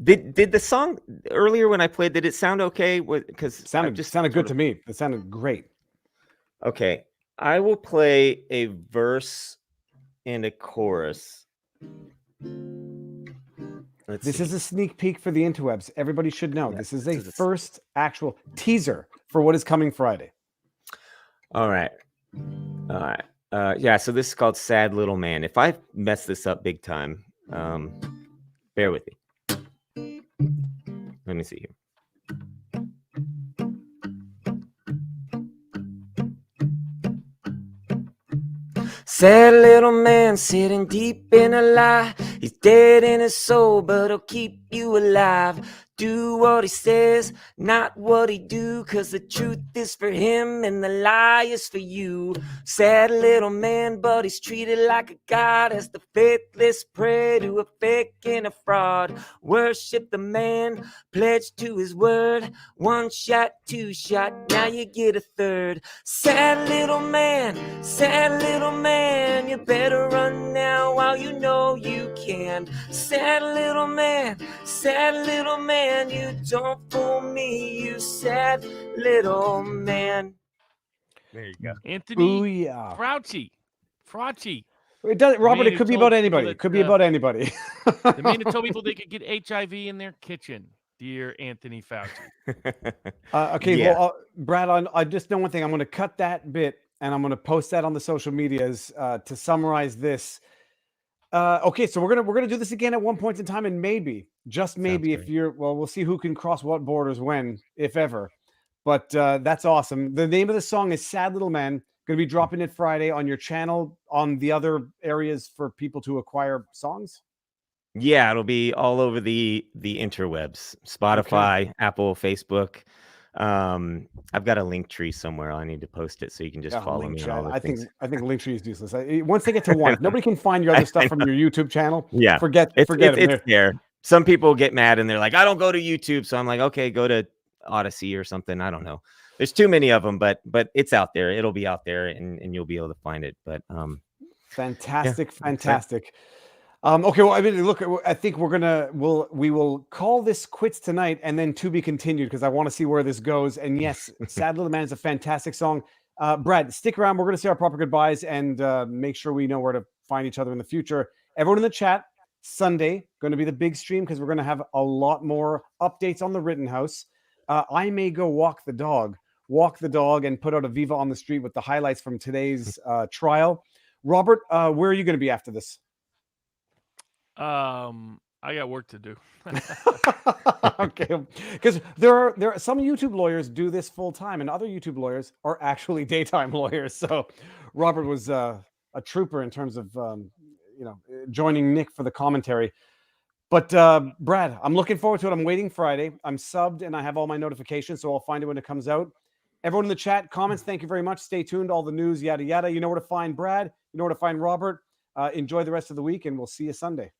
Did the song earlier when I played, did it sound okay? Because it sounded good to me. It sounded great. Okay. I will play a verse and a chorus. This is a sneak peek for the interwebs. Everybody should know. Yeah, this is a first actual teaser for what is coming Friday. All right. Yeah, so this is called Sad Little Man. If I mess this up big time, bear with me. Let me see here. Sad little man sitting deep in a lie. He's dead in his soul, but he'll keep you alive. Do what he says, not what he do, 'cause the truth is for him and the lie is for you. Sad little man, but he's treated like a god, as the faithless pray to a fake and a fraud. Worship the man, pledge to his word. One shot, two shot, now you get a third. Sad little man, you better run now while you know you can. Sad little man, you don't fool me, you sad little man. There you go. Anthony Booyah. Frauci. It does, Robert. man It who could be told about people anybody. that, It could be about anybody. The man that told people they could get HIV in their kitchen. Dear Anthony Fauci. Okay, Yeah. well, Brad, I just know one thing. I'm going to cut that bit and I'm going to post that on the social medias to summarize this. Okay, so we're gonna do this again at one point in time, and maybe, just maybe, if you're, well, we'll see who can cross what borders when, if ever. But that's awesome. The name of the song is "Sad Little Man." Going to be dropping it Friday on your channel, on the other areas for people to acquire songs. Yeah, it'll be all over the interwebs, Spotify, Apple, Facebook. I've got a link tree somewhere. I need to post it so you can just follow me on all the I things. think Linktree is useless. Once they get to one, if nobody can find your other stuff from your YouTube channel. Yeah, forget it's it. there. Some people get mad and they're like, I don't go to YouTube. So I'm like, okay, go to Odyssey or something. I don't know. There's too many of them, but it's out there. It'll be out there and you'll be able to find it. But fantastic. Right. Okay, well, I mean, look, I think we will call this quits tonight and then to be continued, because I want to see where this goes. And yes, Sad Little Man is a fantastic song. Brad, stick around. We're going to say our proper goodbyes and make sure we know where to find each other in the future. Everyone in the chat, Sunday, going to be the big stream, because we're going to have a lot more updates on the Rittenhouse. I may go walk the dog and put out a Viva on the street with the highlights from today's trial. Robert, where are you going to be after this? I got work to do. Okay, because there are some YouTube lawyers do this full time, and other YouTube lawyers are actually daytime lawyers. So Robert was a trooper in terms of joining Nick for the commentary. But Brad, I'm looking forward to it. I'm waiting Friday. I'm subbed and I have all my notifications, so I'll find it when it comes out. Everyone in the chat, comments, thank you very much. Stay tuned. All the news, yada yada. You know where to find Brad. You know where to find Robert. Enjoy the rest of the week, and we'll see you Sunday.